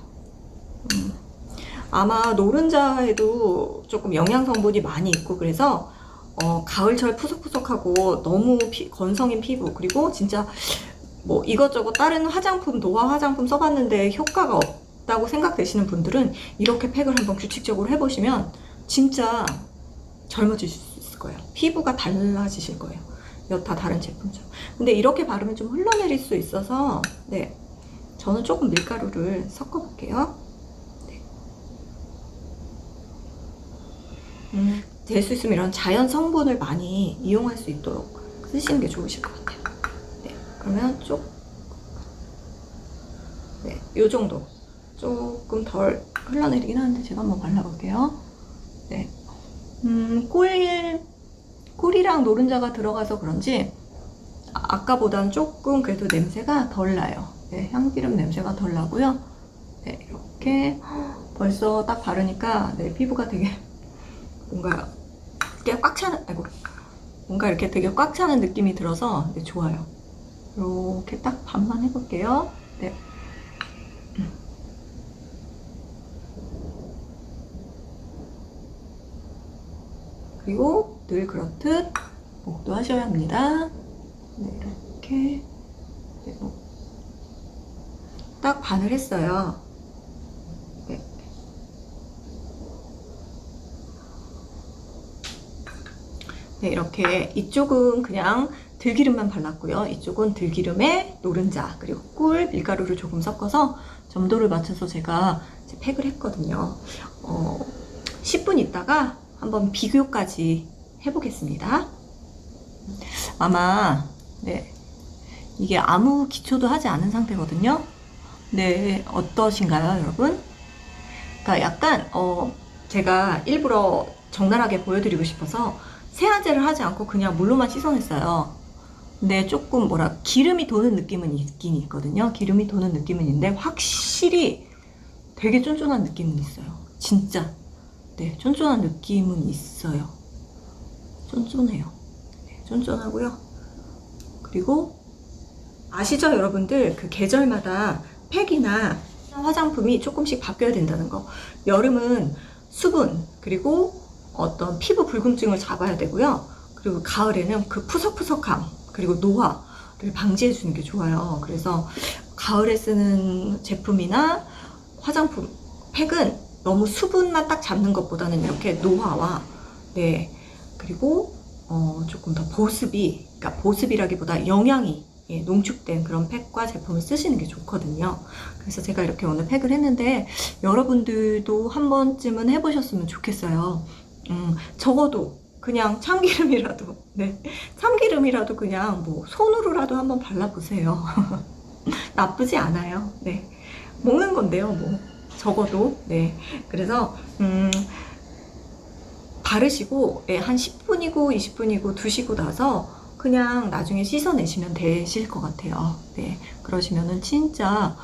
아마 노른자에도 조금 영양 성분이 많이 있고 그래서 가을철 푸석푸석하고 너무 건성인 피부, 그리고 진짜 뭐 이것저것 다른 화장품, 노화 화장품 써봤는데 효과가 없다고 생각되시는 분들은 이렇게 팩을 한번 규칙적으로 해보시면 진짜 젊어질 수 있을 거예요. 피부가 달라지실 거예요. 여타 다른 제품처럼. 근데 이렇게 바르면 좀 흘러내릴 수 있어서 네, 저는 조금 밀가루를 섞어 볼게요. 네. 될 수 있으면 이런 자연 성분을 많이 이용할 수 있도록 쓰시는 게 좋으실 것 같아요. 네, 그러면 네, 요 정도. 조금 덜 흘러내리긴 하는데 제가 한번 발라볼게요. 네. 꿀이랑 노른자가 들어가서 그런지 아까보다는 조금 그래도 냄새가 덜 나요. 네, 향기름 냄새가 덜 나고요. 네, 이렇게 벌써 딱 바르니까 네, 피부가 되게 뭔가 이렇게 꽉 차는, 아이고, 뭔가 이렇게 되게 꽉 차는 느낌이 들어서 네, 좋아요. 이렇게 딱 반만 해볼게요. 네. 그리고 늘 그렇듯 목도 하셔야 합니다. 네, 이렇게 네, 딱 반을 했어요. 네. 네, 이렇게 이쪽은 그냥 들기름만 발랐고요. 이쪽은 들기름에 노른자 그리고 꿀, 밀가루를 조금 섞어서 점도를 맞춰서 제가 이제 팩을 했거든요. 10분 있다가 한번 비교까지 해보겠습니다. 아마 네, 이게 아무 기초도 하지 않은 상태거든요. 네, 어떠신가요, 여러분? 그러니까 약간 제가 일부러 적나라하게 보여드리고 싶어서 세안제를 하지 않고 그냥 물로만 씻어냈어요. 근데 조금 기름이 도는 느낌은 있긴 있거든요. 기름이 도는 느낌은 있는데 확실히 되게 쫀쫀한 느낌은 있어요. 진짜. 네, 쫀쫀한 느낌은 있어요. 쫀쫀해요. 네, 쫀쫀하고요. 그리고 아시죠, 여러분들? 그 계절마다 팩이나 화장품이 조금씩 바뀌어야 된다는 거. 여름은 수분 그리고 어떤 피부 불균증을 잡아야 되고요. 그리고 가을에는 그 푸석푸석함 그리고 노화를 방지해 주는 게 좋아요. 그래서 가을에 쓰는 제품이나 화장품 팩은 너무 수분만 딱 잡는 것보다는 이렇게 노화와 네, 그리고 조금 더 보습이, 그러니까 보습이라기보다 영양이 농축된 그런 팩과 제품을 쓰시는 게 좋거든요. 그래서 제가 이렇게 오늘 팩을 했는데 여러분들도 한 번쯤은 해보셨으면 좋겠어요. 적어도 그냥 참기름이라도, 네, 참기름이라도 그냥 뭐 손으로라도 한번 발라보세요. 나쁘지 않아요. 네, 먹는 건데요, 뭐 적어도. 네, 그래서 바르시고 한 10분이고 20분이고 두시고 나서 그냥 나중에 씻어내시면 되실 것 같아요. 네, 그러시면은 진짜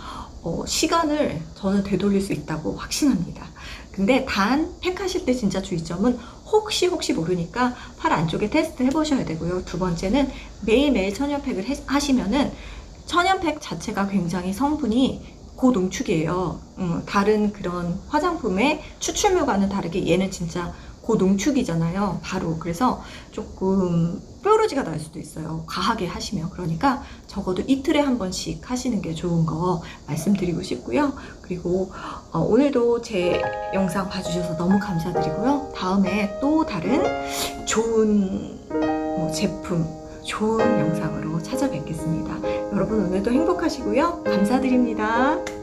시간을 저는 되돌릴 수 있다고 확신합니다. 근데 단 팩하실 때 진짜 주의점은 혹시 모르니까 팔 안쪽에 테스트 해보셔야 되고요. 두 번째는 매일매일 천연팩을 하시면은 천연팩 자체가 굉장히 성분이 고농축이에요. 다른 그런 화장품의 추출물과는 다르게 얘는 진짜 고농축이잖아요. 바로. 그래서 조금 뾰루지가 날 수도 있어요. 과하게 하시면. 그러니까 적어도 이틀에 한 번씩 하시는 게 좋은 거 말씀드리고 싶고요. 그리고 오늘도 제 영상 봐주셔서 너무 감사드리고요. 다음에 또 다른 좋은 제품, 좋은 영상으로 찾아뵙겠습니다. 여러분 오늘도 행복하시고요. 감사드립니다.